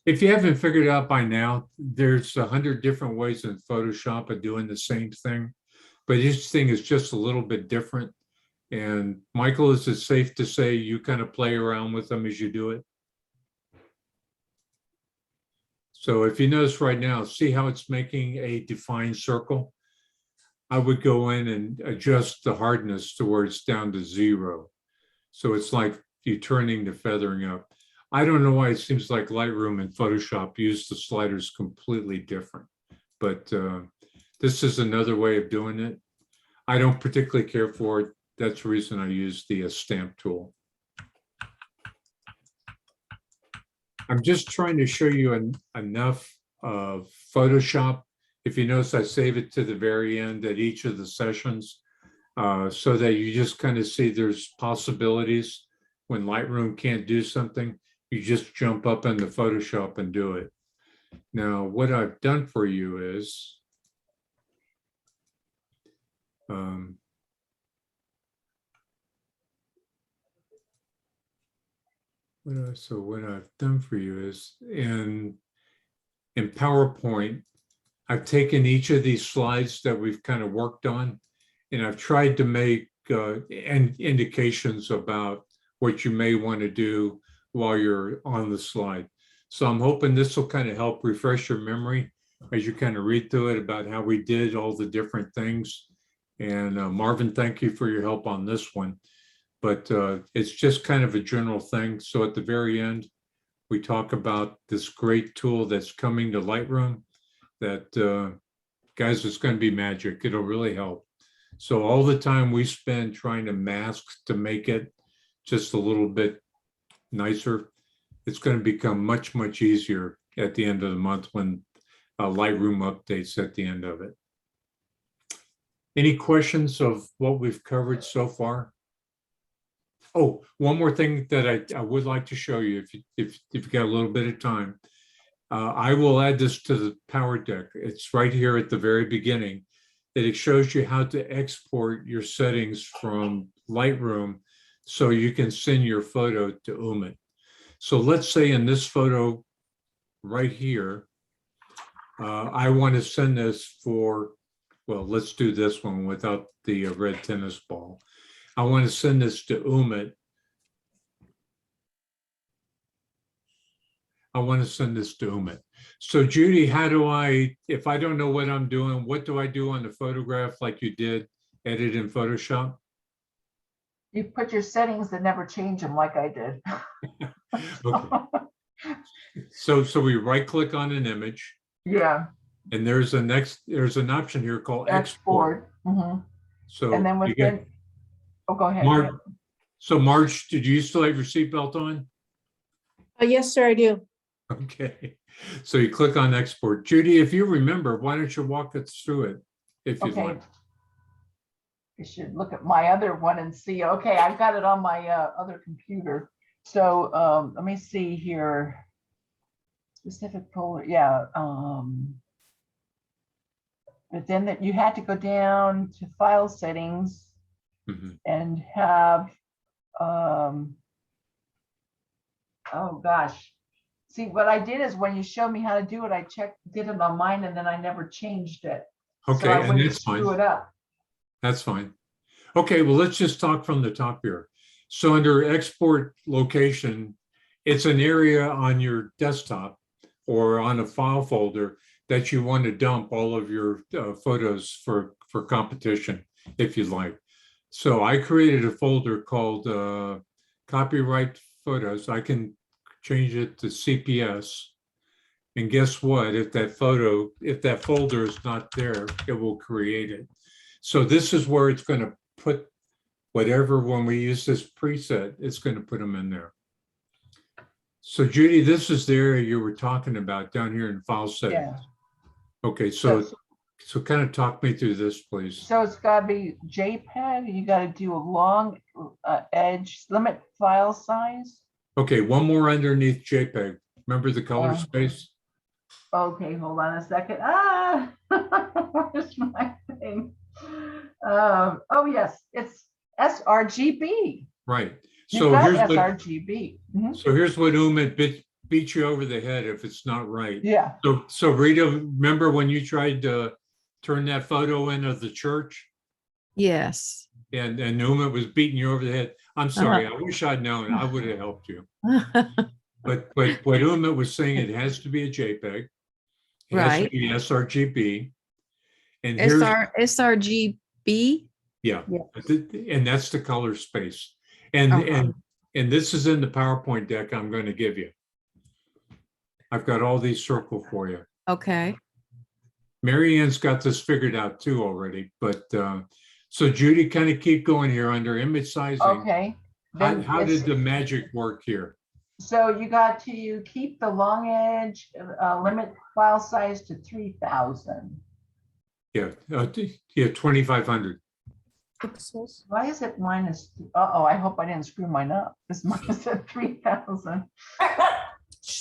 If you haven't figured it out by now, there's 100 different ways in Photoshop of doing the same thing, but each thing is just a little bit different. And Michael, is it safe to say you kind of play around with them as you do it? So if you notice right now, see how it's making a defined circle? I would go in and adjust the hardness to where it's down to 0. So it's like you turning the feathering up. I don't know why it seems like Lightroom and Photoshop use the sliders completely different, but this is another way of doing it. I don't particularly care for it. That's the reason I use the stamp tool. I'm just trying to show you enough of Photoshop. If you notice, I save it to the very end at each of the sessions so that you just kind of see there's possibilities. When Lightroom can't do something, you just jump up into Photoshop and do it. Now, what I've done for you is what I've done for you is in PowerPoint, I've taken each of these slides that we've kind of worked on, and I've tried to make indications about what you may want to do while you're on the slide. So I'm hoping this will kind of help refresh your memory as you kind of read through it about how we did all the different things. And Marvin, thank you for your help on this one. But it's just kind of a general thing. So at the very end, we talk about this great tool that's coming to Lightroom that, guys, it's going to be magic. It'll really help. So all the time we spend trying to mask to make it just a little bit nicer, it's going to become much, much easier at the end of the month when Lightroom updates at the end of it. Any questions of what we've covered so far? Oh, one more thing that I would like to show you if you've got a little bit of time. I will add this to the Power Deck. It's right here at the very beginning. It shows you how to export your settings from Lightroom so you can send your photo to Umit. So let's say in this photo right here, I want to send this for, well, let's do this one without the red tennis ball. I want to send this to Umit. I want to send this to Umit. So Judy, how do I, if I don't know what I'm doing, what do I do on the photograph like you did, edit in Photoshop? You put your settings that never change them like I did. Okay. So we right click on an image Yeah, and there's an option here called export. export. So And then you get, within, oh, go ahead. Marge, so Marge, did you still have your seatbelt on? Yes, sir, I do. Okay, so you click on export. Judy, if you remember, why don't you walk us through it if you'd Okay. like? You should look at my other one and see, okay, I've got it on my other computer. So let me see here. Specific folder, yeah. But then that you had to go down to file settings Mhm. and have, oh gosh, See, what I did is when you showed me how to do it, I did it on mine and then I never changed it. So Okay, I and wouldn't that's fine. screw it up. That's fine. Okay, well, let's just talk from the top here. So under export location, it's an area on your desktop or on a file folder that you want to dump all of your photos for competition, if you'd like. So I created a folder called copyright photos. I can change it to CPS. And guess what? If that folder is not there, it will create it. So this is where it's going to put whatever, when we use this preset, it's going to put them in there. So Judy, this is the area you were talking about down here in file settings. Yeah. Okay, so kind of talk me through this, please. So it's gotta be JPEG, you gotta do a long edge, limit file size. Okay, one more underneath JPEG. Remember the color space? Okay, hold on a second. Where's my thing? Oh, yes, it's sRGB. Right. You've So got here's what, sRGB. Mhm. so here's what Umit beat you over the head if it's not right. Yeah, So Rita, remember when you tried to turn that photo in of the church Yes. and Umit was beating you over the head? I'm sorry, I wish I'd known. I would have helped you. But what Umit was saying, it has to be a JPEG. It has to Right. be sRGB. And here's, sRGB. yeah, Yes. and that's the color space. And Uh-huh. and this is in the PowerPoint deck I'm going to give you. I've got all these circled for you. Okay. Mary Ann's got this figured out too already, but so Judy, kind of keep going here under image sizing. okay. Then How it's- did the magic work here? So you got to keep the long edge, limit file size to 3,000. Yeah, 2,500. Pixels. Why is it minus? Uh-oh, I hope I didn't screw mine up. This mine said 3,000.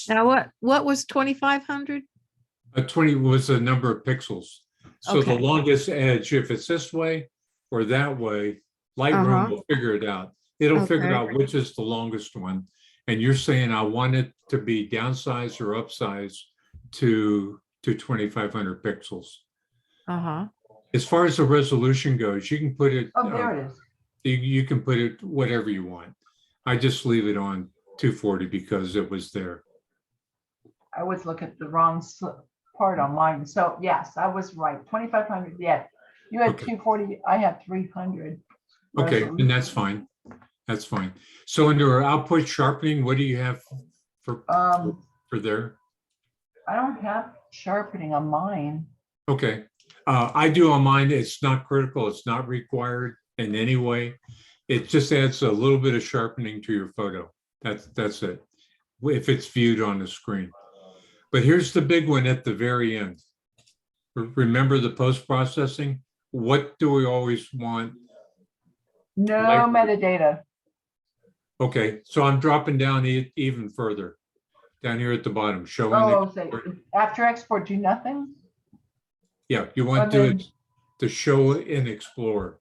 Now what was 2,500? 20 was the number of pixels. So the Okay. longest edge, if it's this way or that way, Lightroom Uh-huh. will figure it out. It'll figure Okay. out which is the longest one. And you're saying I want it to be downsized or upsized to 2,500 pixels. Uh-huh. As far as the resolution goes, you can put it, Oh, there it is. you can put it whatever you want. I just leave it on 240 because it was there. I always look at the wrong part on mine. So yes, I was right. 2,500, yeah. You had Okay. 240, I had 300. Okay, and that's fine. That's fine. So under output sharpening, what do you have for there? I don't have sharpening on mine. Okay, I do on mine. It's not critical. It's not required in any way. It just adds a little bit of sharpening to your photo. That's it. If it's viewed on the screen. But here's the big one at the very end. Remember the post-processing? What do we always want? No Lightroom. metadata. Okay, so I'm dropping down even further. Down here at the bottom, showing. Oh, say, after export, do nothing? Yeah, you want And to show and explore.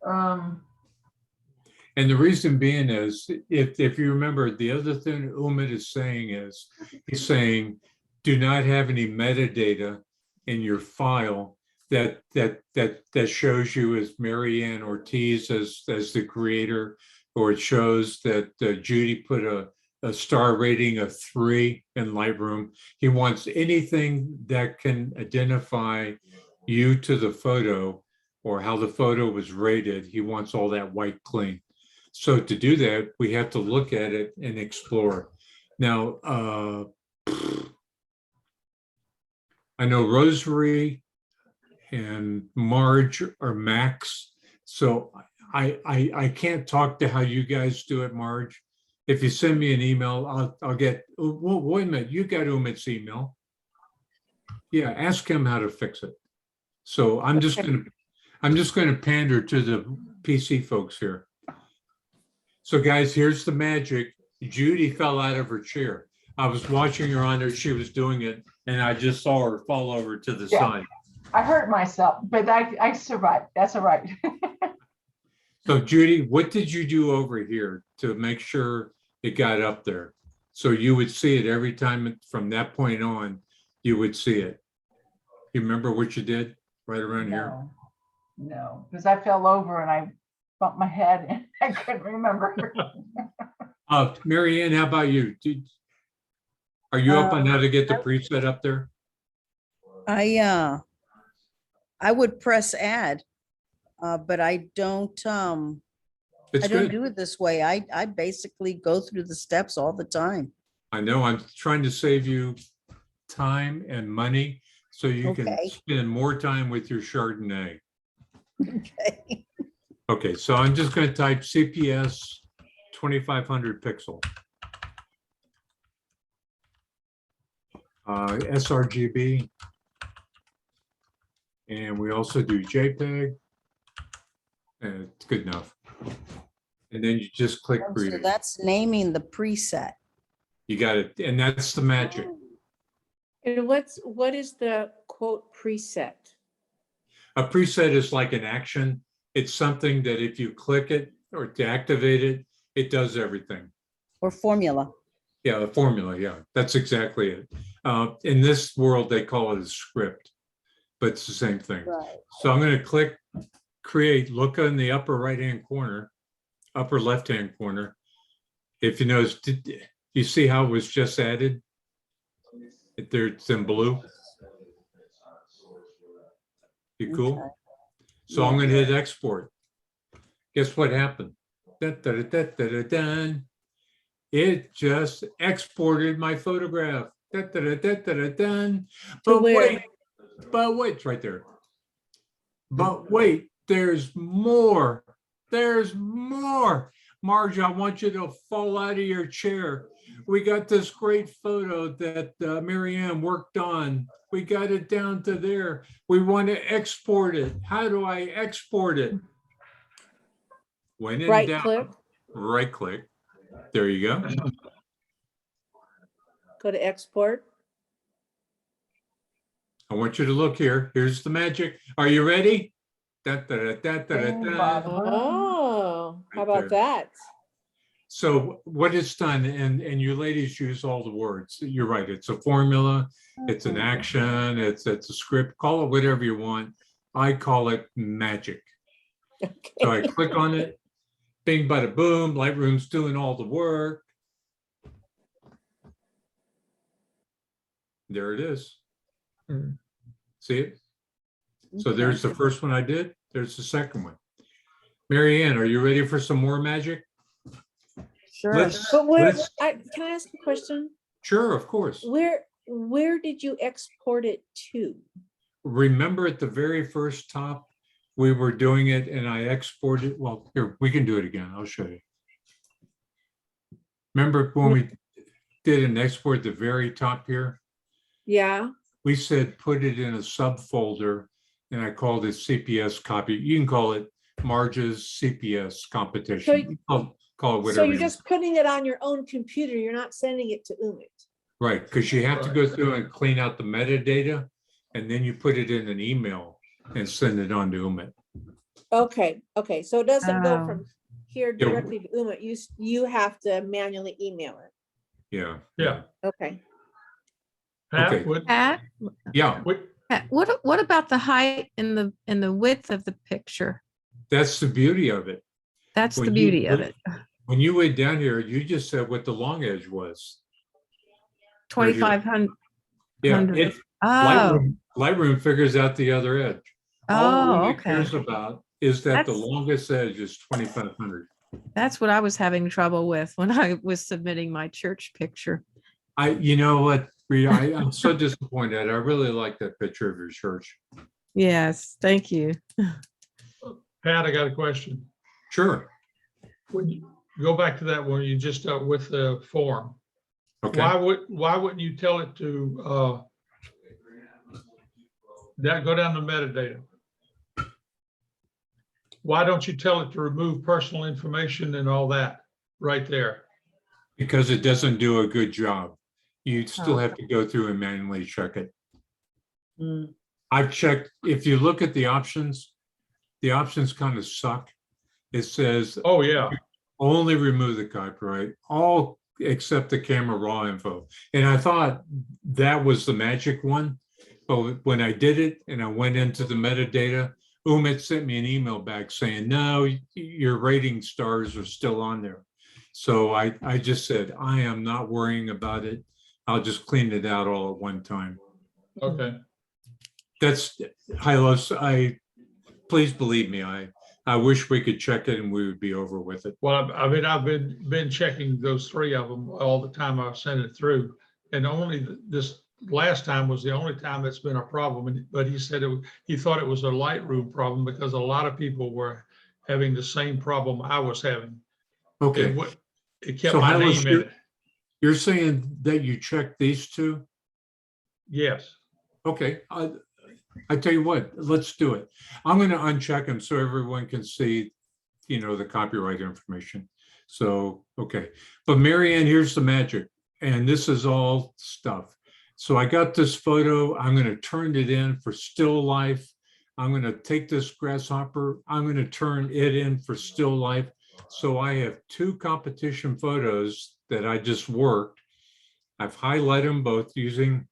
Um, And the reason being is, if you remember, the other thing Umit is saying is, he's saying, do not have any metadata in your file that shows you as Mary Ann Ortiz as the creator, or it shows that Judy put a star rating of 3 in Lightroom. He wants anything that can identify you to the photo or how the photo was rated. He wants all that white clean. So to do that, we have to look at it and explore. Now, I know Rosary and Marge are Macs, so I can't talk to how you guys do it, Marge. If you send me an email, I'll get, well, wait a minute, you got Umit's email. Yeah, ask him how to fix it. So I'm just gonna pander to the PC folks here. So guys, here's the magic. Judy fell out of her chair. I was watching her on there, she was doing it, and I just saw her fall over to the Yeah. side. I hurt myself, but I survived. That's all right. So Judy, what did you do over here to make sure it got up there? So you would see it every time from that point on, you would see it. You remember what you did right around here? No, no, because I fell over and I bumped my head and I couldn't remember. Mary Ann, how about you? Are you up on how to get the I- preset up there? I would press add, but I don't It's good. do it this way. I basically go through the steps all the time. I know, I'm trying to save you time and money so you can Okay. spend more time with your Chardonnay. Okay. Okay, so I'm just going to type CPS 2500 pixel. sRGB. And we also do JPEG. It's good enough. And then you just click So create. that's naming the preset. You got it. And that's the magic. And what is the quote preset? A preset is like an action. It's something that if you click it or to activate it, it does everything. Or formula. Yeah, the formula. Yeah, that's exactly it. In this world, they call it a script, but it's the same thing. Right. So I'm going to click create, look in the upper right-hand corner, upper left-hand corner. If you notice, you see how it was just added? There, it's in blue. You cool? Okay. So I'm going to hit export. Guess what happened? Dun, dun, dun, dun, dun, dun. It just exported my photograph. Dun, dun, dun, dun, dun, dun. But where? wait, it's right there. But wait, there's more. There's more. Marge, I want you to fall out of your chair. We got this great photo that Mary Ann worked on. We got it down to there. We want to export it. How do I export it? When in Right doubt, click, right click. There you go. go to export. I want you to look here. Here's the magic. Are you ready? Da, da, da, da, da, da, da. Oh, how Right there. about that? So what it's done, and you ladies use all the words. You're right. It's a formula. It's an action. It's a script. Call it whatever you want. I call it magic. So I Okay. click on it. Bing, bada boom. Lightroom's doing all the work. There it is. See it? So there's the first one I did. There's the second one. Mary Ann, are you ready for some more magic? Sure. But where, let's- can I ask a question? Sure, of course. Where did you export it to? Remember at the very first top, we were doing it and I exported, well, here, we can do it again. I'll show you. Remember when we did an export at the very top here? Yeah, We said, put it in a subfolder and I called it CPS copy. You can call it Marge's CPS competition. Call it so whatever. you're you just putting it on your own computer, you're not sending it to Umit. Right, because you have to go through and clean out the metadata, and then you put it in an email and send it on to Umit. Okay, so it doesn't go Oh. from here Yeah. directly to Umit, you have to manually email it. Yeah. Yeah. Okay. Okay. Pat, what, Pat, Yeah, Pat, what about the height and the width of the picture? that's the beauty of it. That's the When you- beauty of it. When you went down here, you just said what the long edge was. Right here. 2,500. Yeah, 100. it, Oh, Lightroom figures out the other edge. All oh, it okay. cares about is that the That's- longest edge is 2,500. That's what I was having trouble with when I was submitting my church picture. You know what, Rita, I'm so disappointed. I really like that picture of your church. Yes, thank you. Pat, I got a question. Sure. When you go back to that one, you just dealt with the form. Okay. Why wouldn't you tell it to, go down to metadata? Why don't you tell it to remove personal information and all that right there? Because it doesn't do a good job. You still Oh. have to go through and manually check it. Mm. I've checked, if you look at the options kind of suck. It says Oh, yeah. only remove the copyright. All accept the camera raw info. And I thought that was the magic one. But when I did it and I went into the metadata, Umit sent me an email back saying, no, your rating stars are still on there. So I just said, I am not worrying about it. I'll just clean it out all at one time. Okay. That's, Hylos, please believe me, I wish we could check it and we would be over with it. Well, I mean, I've been checking those three of them all the time I've sent it through. And only this last time was the only time it's been a problem. But he said he thought it was a Lightroom problem because a lot of people were having the same problem I was having. Okay, It kept So my Hylos, name in it. you're saying that you checked these two? Yes. Okay, I tell you what, let's do it. I'm going to uncheck them so everyone can see, the copyright information. So, okay. But Marianne, here's the magic. And this is all stuff. So I got this photo. I'm going to turn it in for still life. I'm going to take this grasshopper. I'm going to turn it in for still life. So I have two competition photos that I just worked. I've highlighted them both using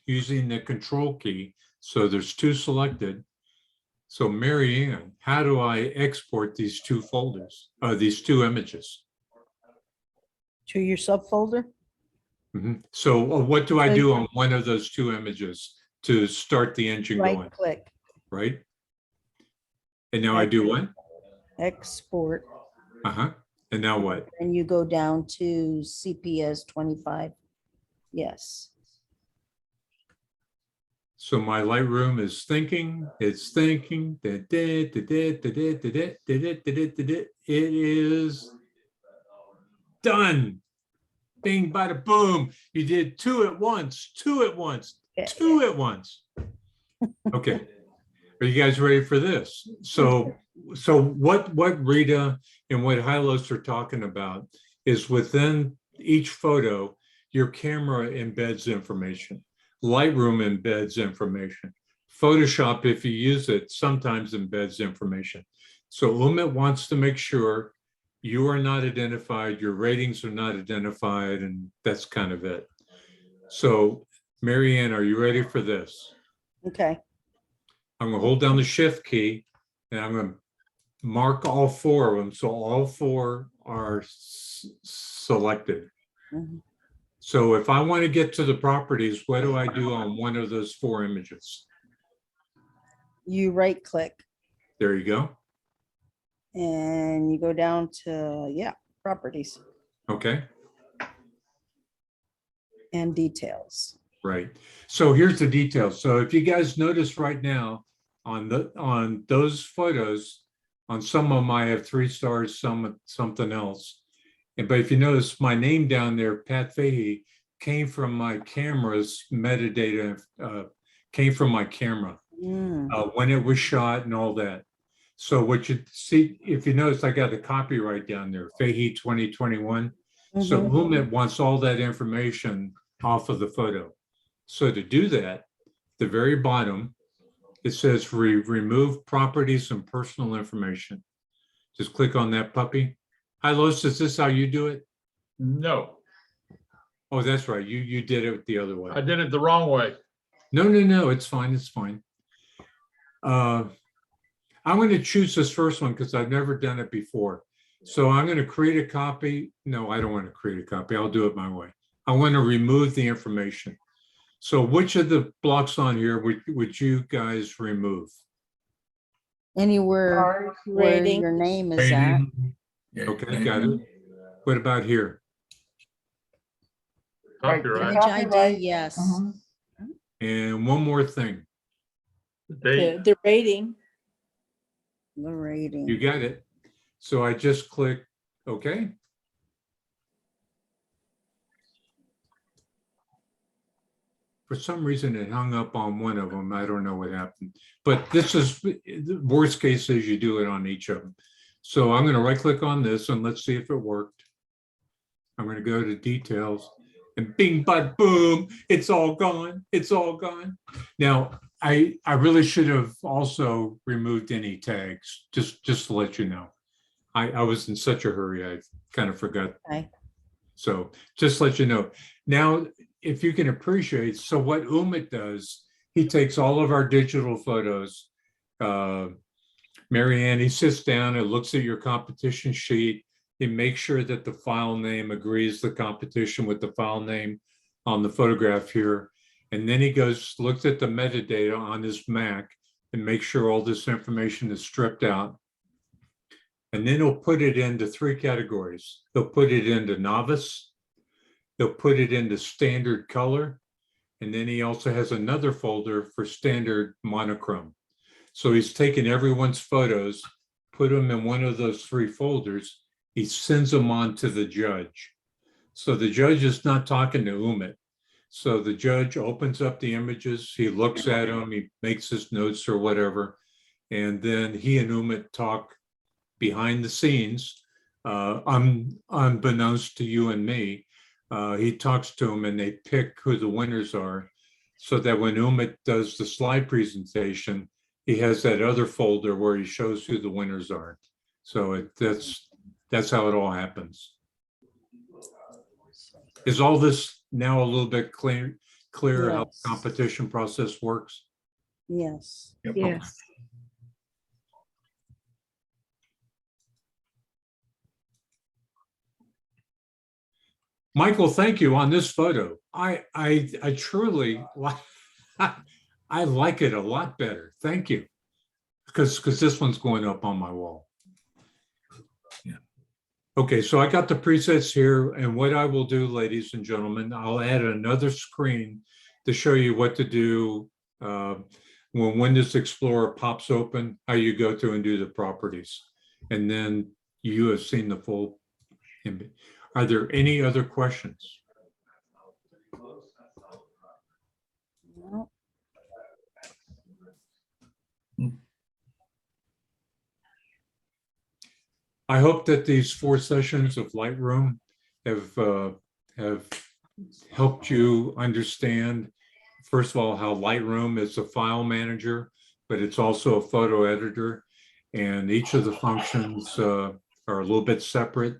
the control key. So there's two selected. So Marianne, how do I export these two folders, these two images? To your subfolder? So what do I do on one of those two images to start the engine going, Right click, right? And now I do what? export, Uh-huh. And now what? and you go down to CPS 25. Yes. So my Lightroom is thinking, it's thinking. It is done. Bing, bada, boom. You did two at once. Okay. Are you guys ready for this? So what Rita and what Hylos are talking about is within each photo, your camera embeds information. Lightroom embeds information. Photoshop, if you use it, sometimes embeds information. So Umit wants to make sure you are not identified, your ratings are not identified, and that's kind of it. So Marianne, are you ready for this? Okay. I'm gonna hold down the shift key and I'm gonna mark all four of them. So all four are selected. Mhm. So if I want to get to the properties, what do I do on one of those four images? You right click There you go. and you go down to, properties Okay, and details. right. So here's the details. So if you guys notice right now on those photos, on some of them I have 3 stars, some something else. But if you notice my name down there, Pat Fahey, came from my camera's metadata, came from my camera when it was shot and all that. So what you see, if you notice, I got the copyright down there, Fahey 2021. So Umit wants all that information off of the photo. So to do that, the very bottom, it says remove properties and personal information. Just click on that puppy. Hylos, is this how you do it? No, Oh, that's right. You did it the other way. I did it the wrong way. No, it's fine. It's fine. I'm going to choose this first one because I've never done it before. So I'm going to create a copy. No, I don't want to create a copy. I'll do it my way. I want to remove the information. So which of the blocks on here would you guys remove? Anywhere Stars, where rating. your name is at. Yeah, Okay, got it. What about here? Right, Copyright, Image Copyright. ID, yes. Mhm. And one more thing. the date. The rating. The rating. You got it. So I just click OK. For some reason, it hung up on one of them. I don't know what happened. But this is, the worst case is you do it on each of them. So I'm going to right click on this and let's see if it worked. I'm going to go to details and bing, but boom, it's all gone. It's all gone. Now, I really should have also removed any tags, just to let you know. I was in such a hurry, I kind of forgot. Okay. So just let you know. Now, if you can appreciate, so what Umit does, he takes all of our digital photos. Marianne, he sits down and looks at your competition sheet. He makes sure that the file name agrees the competition with the file name on the photograph here. And then he goes, looks at the metadata on his Mac and makes sure all this information is stripped out. And then he'll put it into 3 categories. He'll put it into novice, he'll put it into standard color, and then he also has another folder for standard monochrome. So he's taken everyone's photos, put them in one of those 3 folders, he sends them on to the judge. So the judge is not talking to Umit. So the judge opens up the images, he looks at them, he makes his notes or whatever, and then he and Umit talk behind the scenes, unbeknownst to you and me. He talks to them and they pick who the winners are, so that when Umit does the slide presentation, he has that other folder where he shows who the winners are. So that's how it all happens. Is all this now a little bit clear how the Yes. competition process works? Yes. Yep. Yes. Michael, thank you on this photo. I truly like, I like it a lot better. Thank you. Because this one's going up on my wall. Yeah. Okay, so I got the presets here, and what I will do, ladies and gentlemen, I'll add another screen to show you what to do when Windows Explorer pops open, how you go through and do the properties. And then you have seen the full image. Are there any other questions? No. I hope that these 4 sessions of Lightroom have helped you understand, first of all, how Lightroom is a file manager, but it's also a photo editor. And each of the functions are a little bit separate,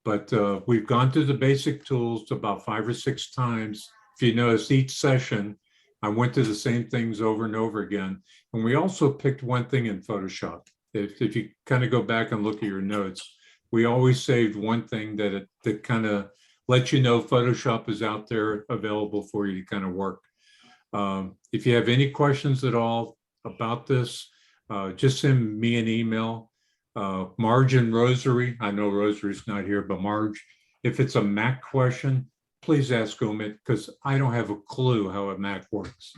but we've gone through the basic tools about 5 or 6 times. If you notice, each session, I went through the same things over and over again. And we also picked one thing in Photoshop. If you kind of go back and look at your notes, we always saved one thing that kind of lets you know Photoshop is out there available for you to kind of work. If you have any questions at all about this, just send me an email. Marge and Rosary, I know Rosary's not here, but Marge, if it's a Mac question, please ask Umit, because I don't have a clue how a Mac works.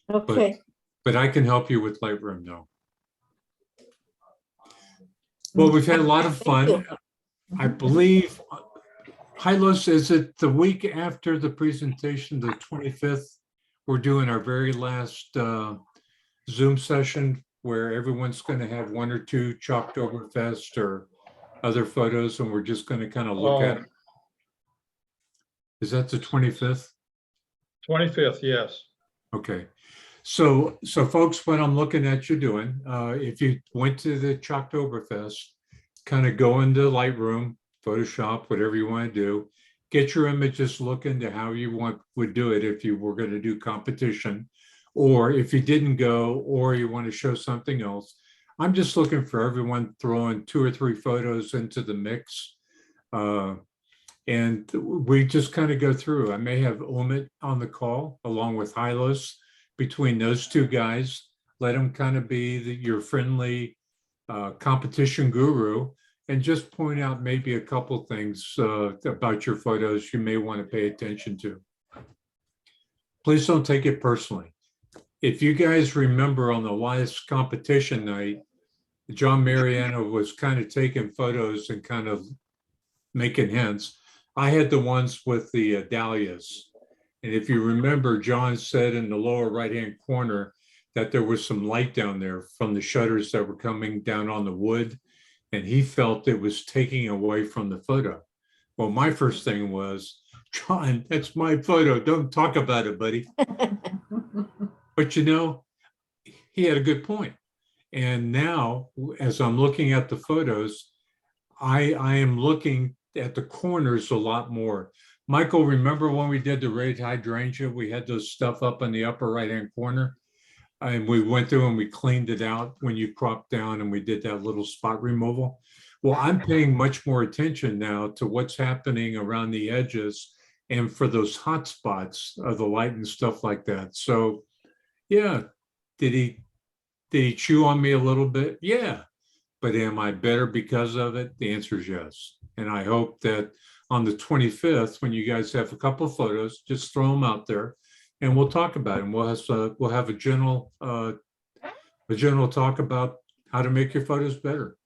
Okay, But I can help you with Lightroom though. Well, we've had a lot of Thank fun. I believe, Hylos, is it the week after the presentation, the 25th? We're doing our very last Zoom session where everyone's going to have 1 or 2 Chalktoberfest or other photos, and we're just going to kind of look at Oh. it. Is that the 25th? 25th, yes. Okay. So folks, what I'm looking at you doing, if you went to the Chalktoberfest, kind of go into Lightroom, Photoshop, whatever you want to do, get your images looking to how you would do it if you were going to do competition, or if you didn't go, or you want to show something else. I'm just looking for everyone throwing 2 or 3 photos into the mix. And we just kind of go through. I may have Umit on the call along with Hylos. Between those 2 guys, let them kind of be your friendly competition guru, and just point out maybe a couple things about your photos you may want to pay attention to. Please don't take it personally. If you guys remember on the last competition night, John Mariano was kind of taking photos and kind of making hints. I had the ones with the dahlias. And if you remember, John said in the lower right-hand corner that there was some light down there from the shutters that were coming down on the wood, and he felt it was taking away from the photo. Well, my first thing was, John, that's my photo. Don't talk about it, buddy. But you know, he had a good point. And now, as I'm looking at the photos, I am looking at the corners a lot more. Michael, remember when we did the red hydrangea, we had those stuff up in the upper right-hand corner? And we went through and we cleaned it out when you cropped down and we did that little spot removal. Well, I'm paying much more attention now to what's happening around the edges and for those hot spots of the light and stuff like that. So, yeah, did he chew on me a little bit? Yeah. But am I better because of it? The answer is yes. And I hope that on the 25th, when you guys have a couple of photos, just throw them out there and we'll talk about it. And we'll have a general talk about how to make your photos better.